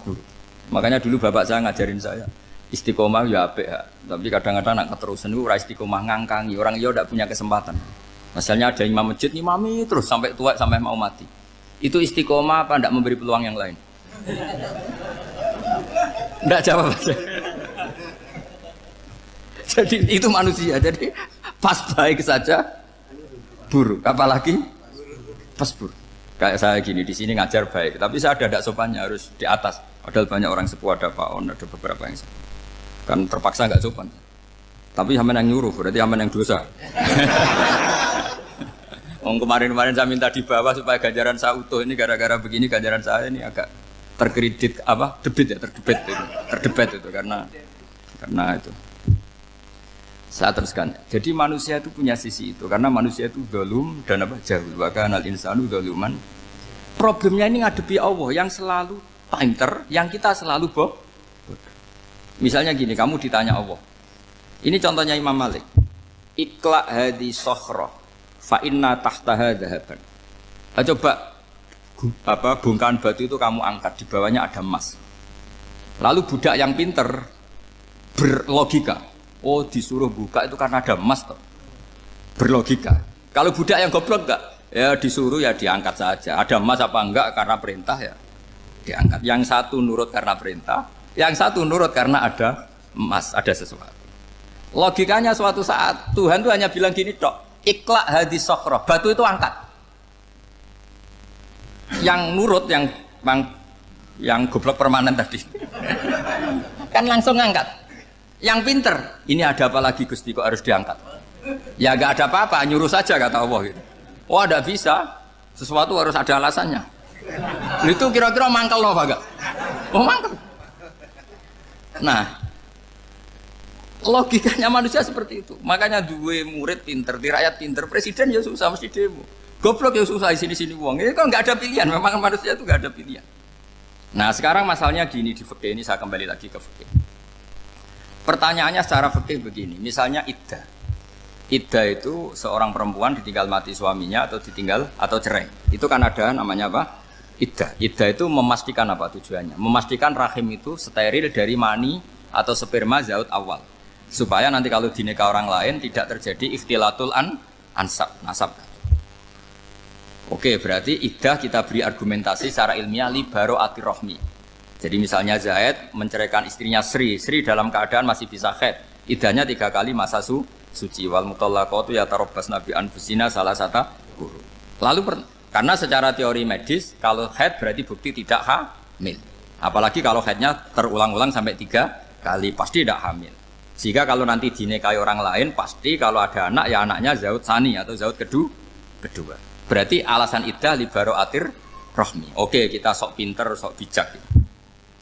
buruk. Makanya dulu bapak saya ngajarin saya istiqomah ya apik ya, tapi kadang-kadang nak keterusan itu ora istiqomah ngangkangi orang dia tidak punya kesempatan. Misalnya ada imam masjid ngimami terus sampai tua sampai mau mati, itu istiqomah apa tidak memberi peluang yang lain? Tidak jawab aja. Jadi itu manusia. Jadi pas baik saja buruk, apalagi pas buruk. Kayak saya gini di sini ngajar baik, tapi saya ada tidak sopannya harus di atas. Padahal banyak orang sepuh, ada Pak On, ada beberapa yang kan terpaksa nggak sopan. Tapi sama yang nyuruh, berarti sama yang dosa. Kemarin-kemarin saya minta di bawah supaya ganjaran saya utuh, ini gara-gara begini ganjaran saya ini agak terkredit apa terdebat itu karena itu. Saya teruskan. Jadi manusia itu punya sisi itu karena manusia itu dzalum dan apa jahul. Wa kanal insanu dzaluman. Problemnya ini ngadepi Allah yang selalu pinter, yang kita selalu bodoh. Misalnya gini, kamu ditanya Allah. Ini contohnya Imam Malik. Ikla hadi sokhroh fa inna tahtaha dhahaban. Coba bongkahan batu itu kamu angkat, di bawahnya ada emas. Lalu budak yang pinter berlogika, oh disuruh buka itu karena ada emas toh. Berlogika. Kalau budak yang goblok enggak, ya disuruh ya diangkat saja. Ada emas apa enggak karena perintah ya diangkat. Yang satu nurut karena perintah, yang satu nurut karena ada emas, ada sesuatu. Logikanya suatu saat Tuhan tuh hanya bilang gini tok, ikla hadis sokhroh, batu itu angkat. Yang nurut yang goblok permanen tadi kan langsung ngangkat. Yang pinter, ini ada apa lagi Gusti kok harus diangkat? Ya gak ada apa-apa, nyuruh saja kata Allah gitu. Oh ada bisa, sesuatu harus ada alasannya. Itu kira-kira mangkel loh Pak? Oh mangkel. Nah, logikanya manusia seperti itu. Makanya dua murid pinter, di rakyat pinter, presiden ya susah mesti demo. Goblok ya susah sini uang. Ini kan nggak ada pilihan. Memang manusia itu nggak ada pilihan. Nah sekarang masalahnya gini di fikih ini saya kembali lagi ke fikih. Pertanyaannya secara fikih begini. Misalnya iddah. Iddah itu seorang perempuan ditinggal mati suaminya atau ditinggal atau cerai. Itu kan ada namanya apa? Iddah. Iddah itu memastikan apa tujuannya? Memastikan rahim itu steril dari mani atau sperma zaut awal. Supaya nanti kalau dinikah orang lain tidak terjadi ikhtilatul nasab. Oke, berarti iddah kita beri argumentasi secara ilmiah li baro'atir rohmi. Jadi misalnya Zaid menceraikan istrinya Sri dalam keadaan masih bisa haid. Iddahnya 3 kali masa suci. Wal mutallaqatu yatarabbasna bi anfusina salah satu guru. Lalu karena secara teori medis kalau haid berarti bukti tidak hamil. Apalagi kalau haidnya terulang-ulang sampai 3 kali pasti tidak hamil. Sehingga kalau nanti dinikahi orang lain pasti kalau ada anak ya anaknya zaud sani atau zaud kedua. Berarti alasan iddah li baro'atir rohmi. Oke, kita sok pinter, sok bijak.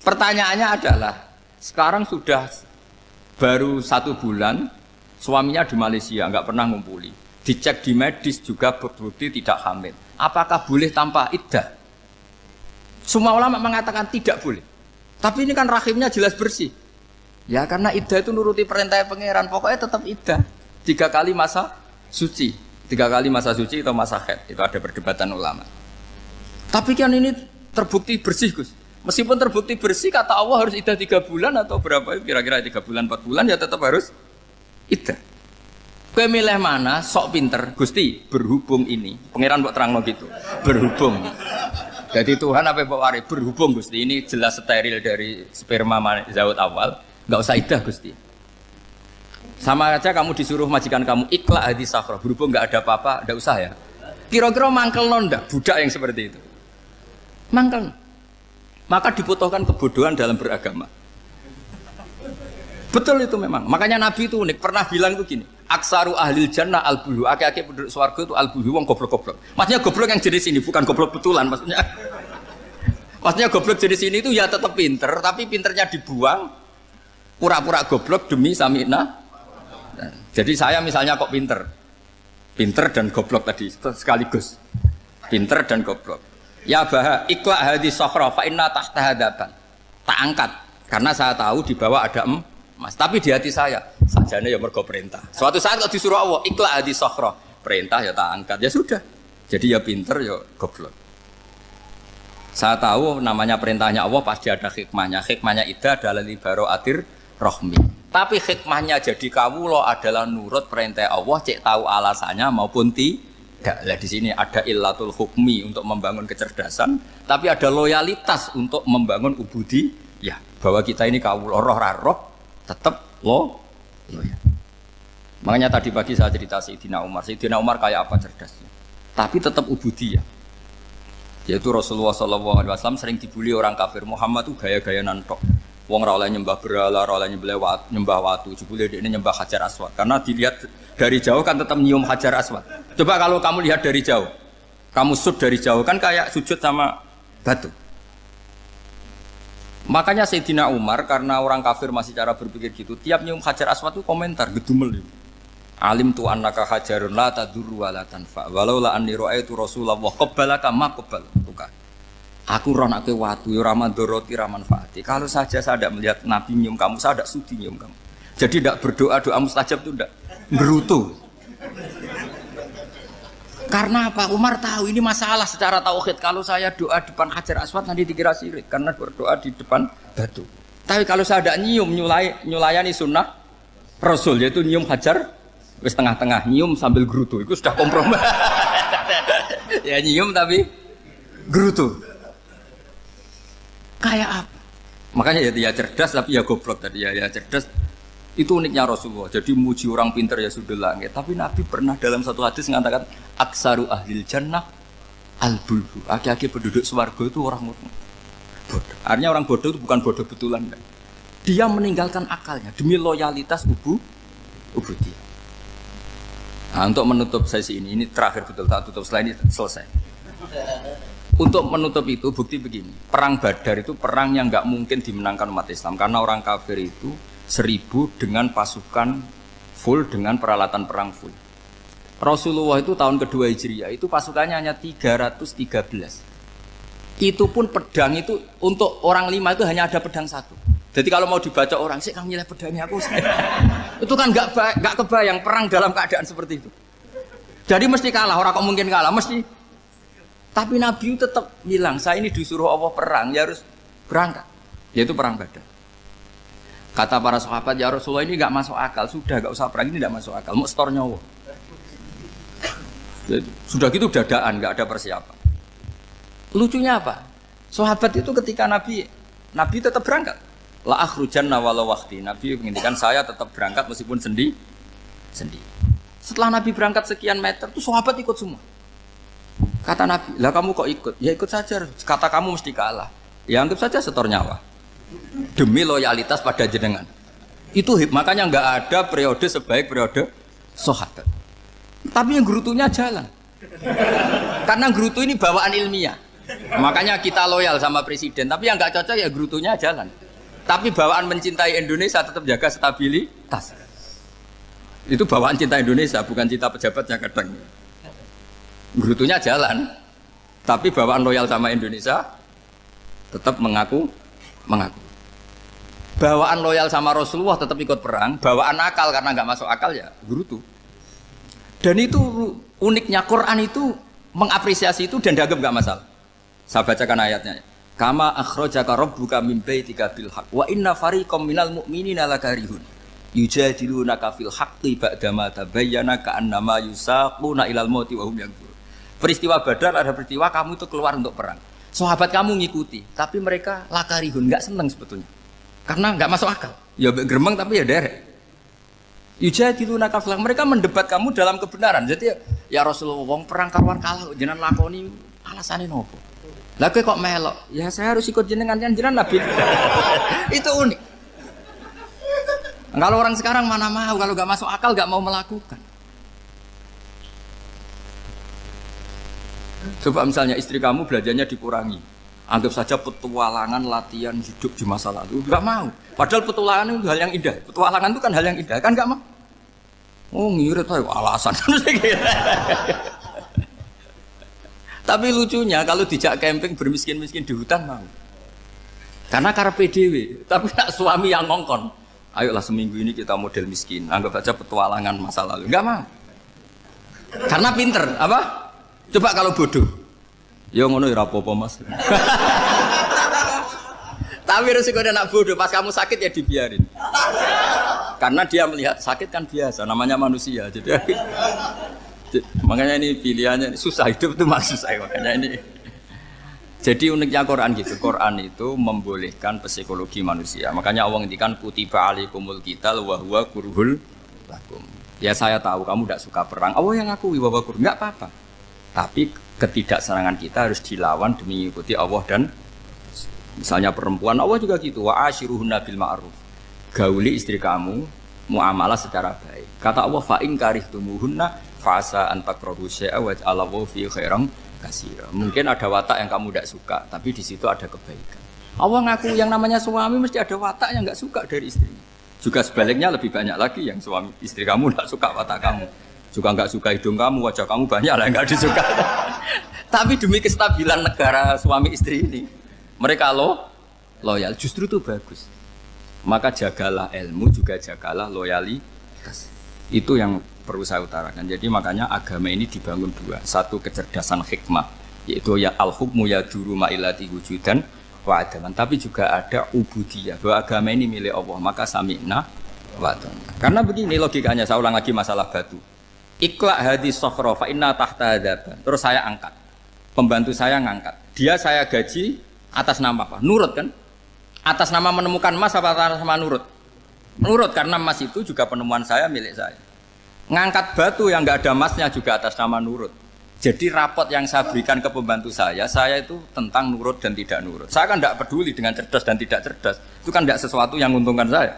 Pertanyaannya adalah, sekarang sudah baru 1 bulan, suaminya di Malaysia, nggak pernah ngumpuli. Dicek di medis juga berbukti tidak hamil. Apakah boleh tanpa iddah? Semua ulama mengatakan tidak boleh. Tapi ini kan rahimnya jelas bersih. Ya karena iddah itu nuruti perintah pangeran, pokoknya tetap iddah. 3 kali masa suci. 3 kali masa suci atau masa haid, itu ada perdebatan ulama. Tapi kan ini terbukti bersih Gus. Meskipun terbukti bersih, kata Allah harus iddah 3 bulan atau berapa? Kira-kira 3 bulan, 4 bulan ya tetap harus iddah. Kowe milih mana? Sok pinter, Gusti. Berhubung ini, pangeran mbok terangno gitu. Berhubung. Jadi Tuhan apa Pak Wari? Berhubung Gusti ini jelas steril dari sperma zaut awal, enggak usah iddah Gusti. Sama aja kamu disuruh majikan kamu ikhla hadis safra, berhubung nggak ada apa-apa, nggak usah ya. Kira-kira mangkel nonda budak yang seperti itu. Mangkel. Maka dibutuhkan kebodohan dalam beragama. Betul itu memang. Makanya Nabi itu unik pernah bilang itu gini. Aksaru ahlil jannah al-bulu. Aki-aki penduduk swarga itu al-bulu wong goblok-goblok. Maksudnya goblok yang jenis ini bukan goblok betulan maksudnya. Maksudnya goblok jenis ini itu ya tetap pinter, tapi pinternya dibuang pura-pura goblok demi sami'na. Jadi saya misalnya kok pinter dan goblok tadi sekaligus, pinter dan goblok. Ya bah ikhla hadis sokhra fa inna tahta hadapan. Tak angkat karena saya tahu di bawah ada emas. Tapi di hati saya sajane ya mergo perintah. Suatu saat kalau disuruh Allah ikhla hadis sokhra, perintah ya tak angkat ya sudah. Jadi ya pinter ya goblok. Saya tahu namanya perintahnya Allah pasti ada hikmahnya. Hikmahnya iddah adalah li baro'atir rohmi. Tapi hikmahnya jadi kawula adalah nurut perintah Allah, cek tahu alasannya maupun tidak. Lah di sini ada illatul hukmi untuk membangun kecerdasan, tapi ada loyalitas untuk membangun ubudi. Ya, bahwa kita ini kawula roh tetap loyal. Makanya tadi pagi saya cerita Sayyidina Umar. Sayyidina Umar kayak apa cerdasnya? Tapi tetap ubudi ya. Yaitu Rasulullah SAW sering dibully orang kafir. Muhammad itu gaya-gaya nantok. Wong ora oleh nyembah berhala, ora oleh nyembah watu, jebule dekne nyembah Hajar Aswad. Karena dilihat dari jauh kan tetap nyium Hajar Aswad. Coba kalau kamu lihat dari jauh, kamu sujud dari jauh kan kayak sujud sama batu. Makanya Sayyidina Umar karena orang kafir masih cara berpikir gitu, tiap nyium Hajar Aswad itu komentar gedumel. Alim tu annaka hajarun la tadurru wa la tanfa. Walau la anni ra'aitu Rasulullah qabbalaka ma qabbaltuka. Aku roh nak ke watu, ya ramandoroti ramanfaati. Kalau saja saya tidak melihat Nabi nyium kamu, saya tidak sudi nyium kamu. Jadi tidak berdoa, doa mustajab itu tidak berutuh. Karena apa? Umar tahu ini masalah secara tauhid. Kalau saya doa depan Hajar Aswad nanti dikira syirik karena berdoa di depan batu. Tapi kalau saya tidak nyium, nyulayani sunnah Rasul, yaitu nyium Hajar, wis tengah-tengah nyium sambil gerutu, itu sudah kompromi. Ya nyium tapi gerutu. Kayak apa? Makanya ya cerdas tapi ya goblok tadi ya cerdas. Itu uniknya Rasulullah. Jadi muji orang pintar ya sudah langit. Tapi Nabi pernah dalam satu hadis mengatakan aksaru ahlil jannah al-bulhu. Aki-aki penduduk swarga itu orang bodoh. Artinya orang bodoh itu bukan bodoh betulan. Dia meninggalkan akalnya demi loyalitas ubudiyah. Nah, untuk menutup sesi ini terakhir betul tak tutup setelah ini selesai. Untuk menutup itu bukti begini, perang Badar itu perang yang nggak mungkin dimenangkan umat Islam karena orang kafir itu 1000 dengan pasukan full dengan peralatan perang full. Rasulullah itu tahun kedua Hijriah itu pasukannya hanya 313. Itu pun pedang itu untuk orang 5 itu hanya ada pedang 1. Jadi kalau mau dibaca orang sih Kang nyileh pedangnya aku. Itu kan nggak kebayang perang dalam keadaan seperti itu. Jadi mesti kalah, orang kok mungkin kalah mesti. Tapi Nabi tetap bilang saya ini disuruh Allah perang ya harus berangkat. Yaitu perang Badar. Kata para sahabat ya Rasulullah ini nggak masuk akal, sudah nggak usah perang ini nggak masuk akal, mau setor nyawa. Sudah gitu dadaan, nggak ada persiapan. Lucunya apa? Sahabat itu ketika Nabi tetap berangkat. La akhrujanna walau waqti. Nabi menginginkan saya tetap berangkat meskipun sendi. Setelah Nabi berangkat sekian meter, tuh sahabat ikut semua. Kata Nabi, lah kamu kok ikut? Ya ikut saja. Kata kamu mesti kalah. Ya anggap saja setor nyawa. Demi loyalitas pada jenengan. Itu makanya nggak ada periode sebaik periode sahabat. Tapi yang gerutunya jalan. Karena gerutu ini bawaan ilmiah. Makanya kita loyal sama presiden. Tapi yang nggak cocok ya gerutunya jalan. Tapi bawaan mencintai Indonesia tetap jaga stabilitas. Itu bawaan cinta Indonesia, bukan cinta pejabatnya kadang. Gerutunya jalan. Tapi bawaan loyal sama Indonesia tetap mengaku. Bawaan loyal sama Rasulullah tetap ikut perang. Bawaan akal karena nggak masuk akal ya gerutu. Dan itu uniknya Quran itu mengapresiasi itu dan dianggap nggak masalah. Saya bacakan ayatnya. Kama akhrajaka rabbuka min baitika bil haqq wa inna fariqam minal mu'minina lakarihun yujadilunaka fil haqqi ba'dama tabayyana ka'annama yusaquna ilal mauti wa hum yanzurun. Peristiwa Badar ada peristiwa kamu itu keluar untuk perang. Sahabat kamu ngikuti, tapi mereka lakarihun, nggak senang sebetulnya. Karena nggak masuk akal. Ya geremeng tapi ya derek. Yujadilunaka fil haqq, mereka mendebat kamu dalam kebenaran. Jadi ya Rasulullah wong perang karuan kalah jenengan lakoni alasane nopo? Lah kok melok? Ya saya harus ikut jenengan Nabi. Itu unik. Kalau orang sekarang mana mau, kalau nggak masuk akal nggak mau melakukan. Coba misalnya istri kamu belajarnya dikurangi, anggap saja petualangan latihan hidup di masa lalu, nggak mau. Padahal petualangan itu hal yang indah. Petualangan itu kan hal yang indah, kan nggak mau? Oh ngirit aja alasan. Tapi lucunya kalau dijak camping bermiskin-miskin di hutan mau. Karena karpe dewe, tapi nak suami yang ngongkon. Ayolah seminggu ini kita model miskin, anggap saja petualangan masa lalu. Nggak mau. Karena pinter, apa? Coba kalau bodoh. Ya ngono ya rapopo Mas. Tapi resikonya nak bodoh, pas kamu sakit ya dibiarin. Karena dia melihat sakit kan biasa, namanya manusia. Jadi makanya ini pilihannya susah, hidup itu malah susah makanya ini. Jadi uniknya Quran gitu. Quran itu membolehkan psikologi manusia. Makanya Allah ngendikan kutiba alaikumul qital wa huwa kurhul lakum. Ya saya tahu kamu tidak suka perang. Allah yang ngakui bahwa kurhul enggak apa-apa. Tapi ketidaksenangan kita harus dilawan demi mengikuti Allah dan misalnya perempuan Allah juga gitu. Wa ashiruhunna bil ma'ruf. Gauli istri kamu muamalah secara baik. Kata Allah fa in karihtumuhunna fa'asa an takrahu syai'a wa ja'alallahu fi khairan katsira. Mungkin ada watak yang kamu tidak suka, tapi di situ ada kebaikan. Allah ngaku yang namanya suami mesti ada watak yang enggak suka dari istri. Juga sebaliknya lebih banyak lagi yang suami istri kamu tidak suka watak kamu. Juga enggak suka hidung kamu, wajah kamu banyak lah enggak disuka. Tapi demi kestabilan negara suami istri ini, mereka loyal, justru itu bagus. Maka jagalah ilmu, juga jagalah loyalitas. Itu yang perlu saya utarakan. Jadi makanya agama ini dibangun dua. Satu kecerdasan hikmah, yaitu ya al-hukmu ya duru ma'ilati wujudan wa adaman. Tapi juga ada ubudiyah, bahwa agama ini milik Allah. Maka sami'na wa ata'na. Karena begini logikanya, saya ulang lagi masalah batu. Iqla hadis sokhro fa inna tahta hadaban. Terus saya angkat, pembantu saya ngangkat. Dia saya gaji atas nama apa? Nurut kan? Atas nama menemukan emas apa atas nama nurut? Nurut, karena emas itu juga penemuan saya, milik saya. Ngangkat batu yang nggak ada emasnya juga atas nama nurut. Jadi rapot yang saya berikan ke pembantu saya itu tentang nurut dan tidak nurut. Saya kan tidak peduli dengan cerdas dan tidak cerdas. Itu kan tidak sesuatu yang menguntungkan saya.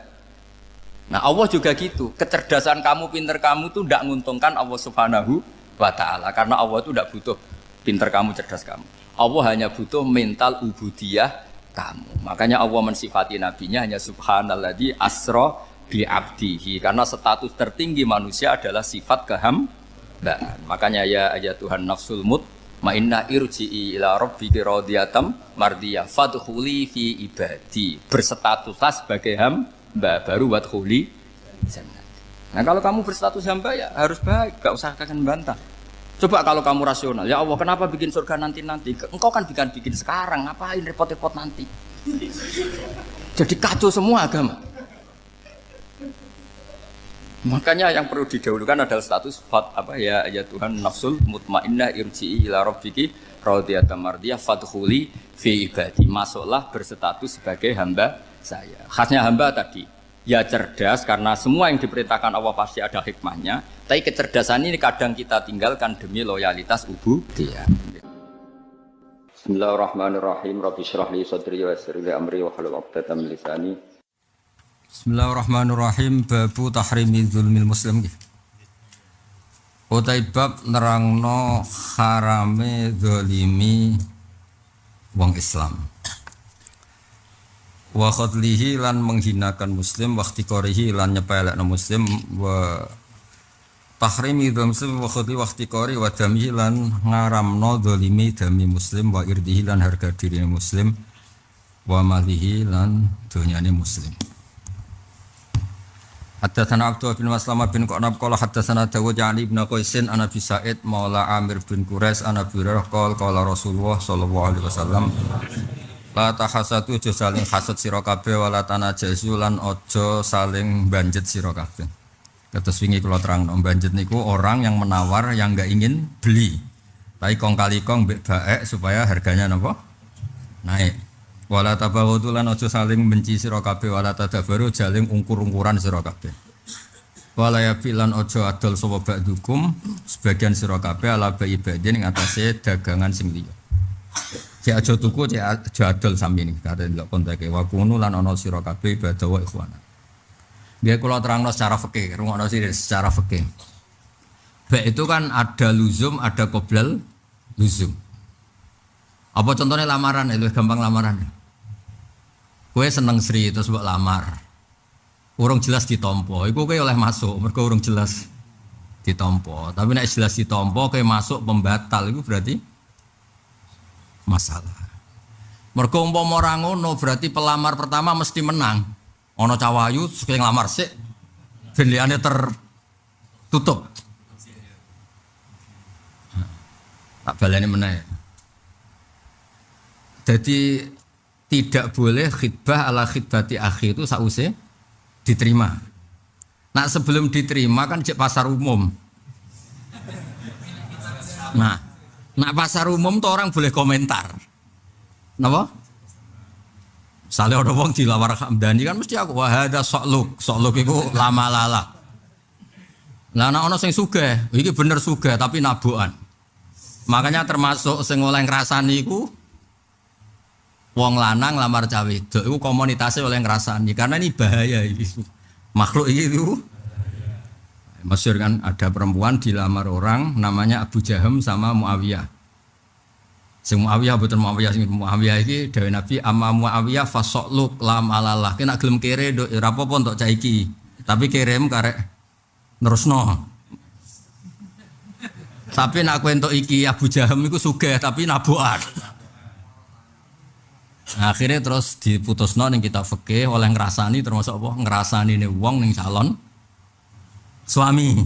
Nah Allah juga gitu. Kecerdasan kamu, pinter kamu itu tidak menguntungkan Allah Subhanahu wa Ta'ala. Karena Allah itu tidak butuh pinter kamu, cerdas kamu. Allah hanya butuh mental ubudiyah kamu. Makanya Allah mensifati nabinya hanya subhanalladzi asra bi abdihi, karena status tertinggi manusia adalah sifat Nah, makanya ya Tuhan nafsul mutmainnah irji'i ila rabbiki radhiyatam mardiyah fadkhuli fi ibadi. Berstatuslah sebagai hamba baru wadkhuli jannah. Nah, kalau kamu berstatus hamba ya harus baik, enggak usah kakek bantah. Coba kalau kamu rasional, ya Allah kenapa bikin surga nanti-nanti? Engkau kan bikin sekarang, ngapain repot-repot nanti? Jadi kacau semua agama. Makanya yang perlu didahulukan adalah status ya Tuhan nafsul mutmainnah irji'i ila rabbiki radhiyatan mardiyah fadkhuli fi ibadi. Masuklah berstatus sebagai hamba saya. Khasnya hamba tadi ya cerdas karena semua yang diperintahkan Allah pasti ada hikmahnya. Tapi kecerdasan ini kadang kita tinggalkan demi loyalitas ubudiyah. Bismillahirrahmanirrahim. Rabbi shrah li sadri wa yassir li amri wa hlul 'uqdatam min lisani. Bismillahirrahmanirrahim. Babu tahrimi dzulmil muslim. Utai bab nerangno harame zalimi wong Islam. Wa khadlihi lan menghinakan muslim wa ikhtiqarihi lan nyepelekno muslim wa tahrimi dzulmil muslim wa khadli wa ikhtiqari wa damihi lan ngaramno zalimi dami muslim wa irdihi lan harga diri muslim wa malihi lan donyane muslim. Haddatsana Abdullah bin Maslamah bin Qanab qala haddatsana Dawud Ali bin Qaisin an Abi Sa'id maula Amir bin Quraish an Abi Hurairah qala Rasulullah sallallahu alaihi wasallam la tahasadu aja saling hasad sira kabeh wala tanajasu lan aja saling banjet sira kabeh. Terus wingi kula terangno banjet niku orang yang menawar yang enggak ingin beli. Tapi kong kali kong mbek baek supaya harganya napa? Naik. Wala tabaghadu lan aja saling benci sira kabeh wala tadabaru jaling ungkur-ungkuran sira kabeh. Wala yafilan aja adol sapa ba'dukum sebagian sira kabeh ala ba'i badin ing atase dagangan sing liya. Cek aja tuku cek aja adol sami niki kate ndelok konteke wa kunu lan ana sira kabeh ibadah wa ikhwana. Biar kula terangno secara fikih, rungokno sithik secara fikih. Ba' itu kan ada luzum, ada qoblal luzum. Apa contohnya lamaran itu gampang lamaran. Kowe seneng Sri terus mbok lamar. Urung jelas ditampa. Iku kowe oleh masuk, mergo urung jelas ditampa. Tapi nek jelas ditampa kowe masuk pembatal iku berarti masalah. Mergo umpama ora ngono berarti pelamar pertama mesti menang. Ana cawayu sing nglamar sik ben liyane tertutup. Tak baleni meneh. Jadi tidak boleh khidbah ala khidbati akhi itu sause diterima. Nah sebelum diterima kan cek pasar umum. Nah pasar umum tuh orang boleh komentar. Napa? Misalnya ada wong dilawar Hamdani kan mesti aku wah ada sokluk itu lama lala. Nah ana sing sugih, iki bener sugih tapi nabukan. Makanya termasuk sing oleh ngrasani iku wong lanang lamar cawe wedok iku komunitasnya oleh ngrasani karena ini bahaya ini. Makhluk itu masyhur kan ada perempuan dilamar orang namanya Abu Jaham sama Muawiyah. Sing Muawiyah boten Muawiyah sing Muawiyah iki dawuh Nabi amma Muawiyah fasokluk lam alalah kena gelem kere nduk ora apa-apa entuk cah iki. Tapi kirim karek nerusno. Tapi nek kowe entuk iki Abu Jaham iku sugih tapi nabukan. Nah, akhirnya terus diputusno ning kitab fikih oleh ngrasani termasuk apa? Ngrasani ne wong ning calon suami.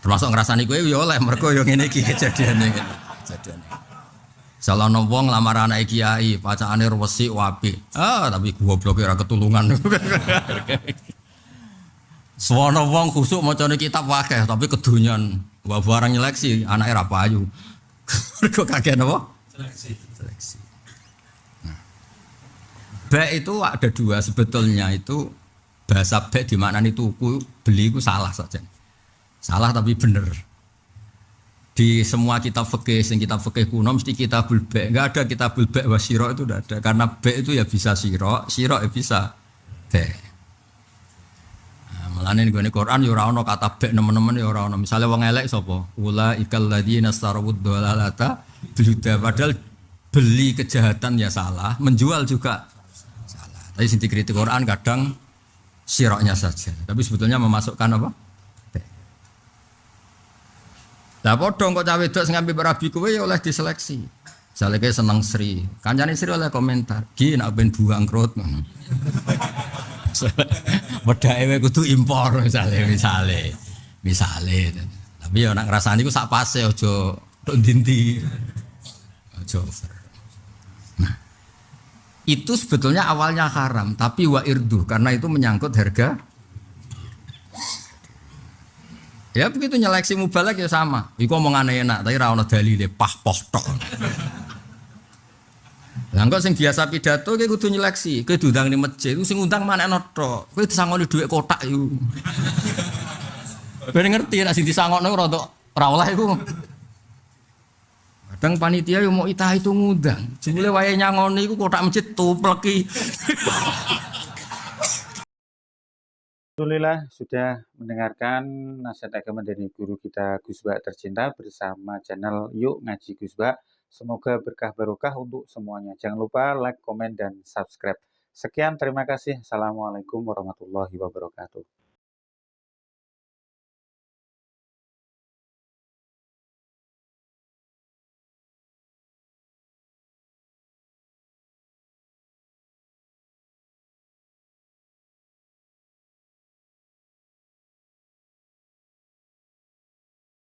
Termasuk ngrasani kowe ya oleh mergo ya ngene iki kejadiane ngene. Kejadiane. Salahno wong lamar anake kiai, pacakane resik apik. Tapi gobloke ora ketulungan. Suwana wong khusuk macane kitab akeh tapi kedonyan. Wa barang nyeleksi anake ra payu. Mergo kakean apa? Seleksi. Nah. Ba' itu ada dua sebetulnya itu bahasa ba' dimaknani tuku beli itu salah saja. Salah tapi bener. Di semua kitab fikih, sing kitab fikih kuno mesti kitabul ba'. Enggak ada kitabul ba' wa syira itu enggak ada karena ba' itu ya bisa syira ya bisa ba'. Mulane nggone Quran ya ora ana kata bek nemen-nemen ya ora ana. Misale wong elek sapa? Ulaikal ladzina starawud dalalata biluda. Padahal beli kejahatan ya salah, menjual juga salah. Tapi sing dikritik Quran kadang siroknya saja. Tapi sebetulnya memasukkan apa? Lah padha kok cawe wedok sing ngambil rabi kowe ya oleh diseleksi. Misalnya kayak seneng Sri, kancane Sri oleh komentar, "Ki nak ben buang krut." Wedake kowe kudu impor misale. Tapi ya nak ngrasani ku sak pase aja tok ndi-ndi. Aja over. Nah, itu sebetulnya awalnya haram, tapi wa irdu karena itu menyangkut harga. Ya begitu nyeleksi mubalak ya sama. Iku omongane enak, tapi ra ono dalile pah poh tok. Lah engko sing biasa pidato ki kudu nyeleksi, kowe diundang ning masjid, iku sing undang manekno tok. Kowe disangoni dhuwit kotak iku. Kowe ngerti nek sing disangokno rada ora oleh iku. Kadang panitia yo mau itah itu ngundang. Jebule wayahe nyangoni iku kotak masjid tupleki. Alhamdulillah sudah mendengarkan nasihat agama dari guru kita Gus Ba tercinta bersama channel Yuk Ngaji Gus Ba. Semoga berkah barokah untuk semuanya. Jangan lupa like, komen, dan subscribe. Sekian, terima kasih. Assalamualaikum warahmatullahi wabarakatuh.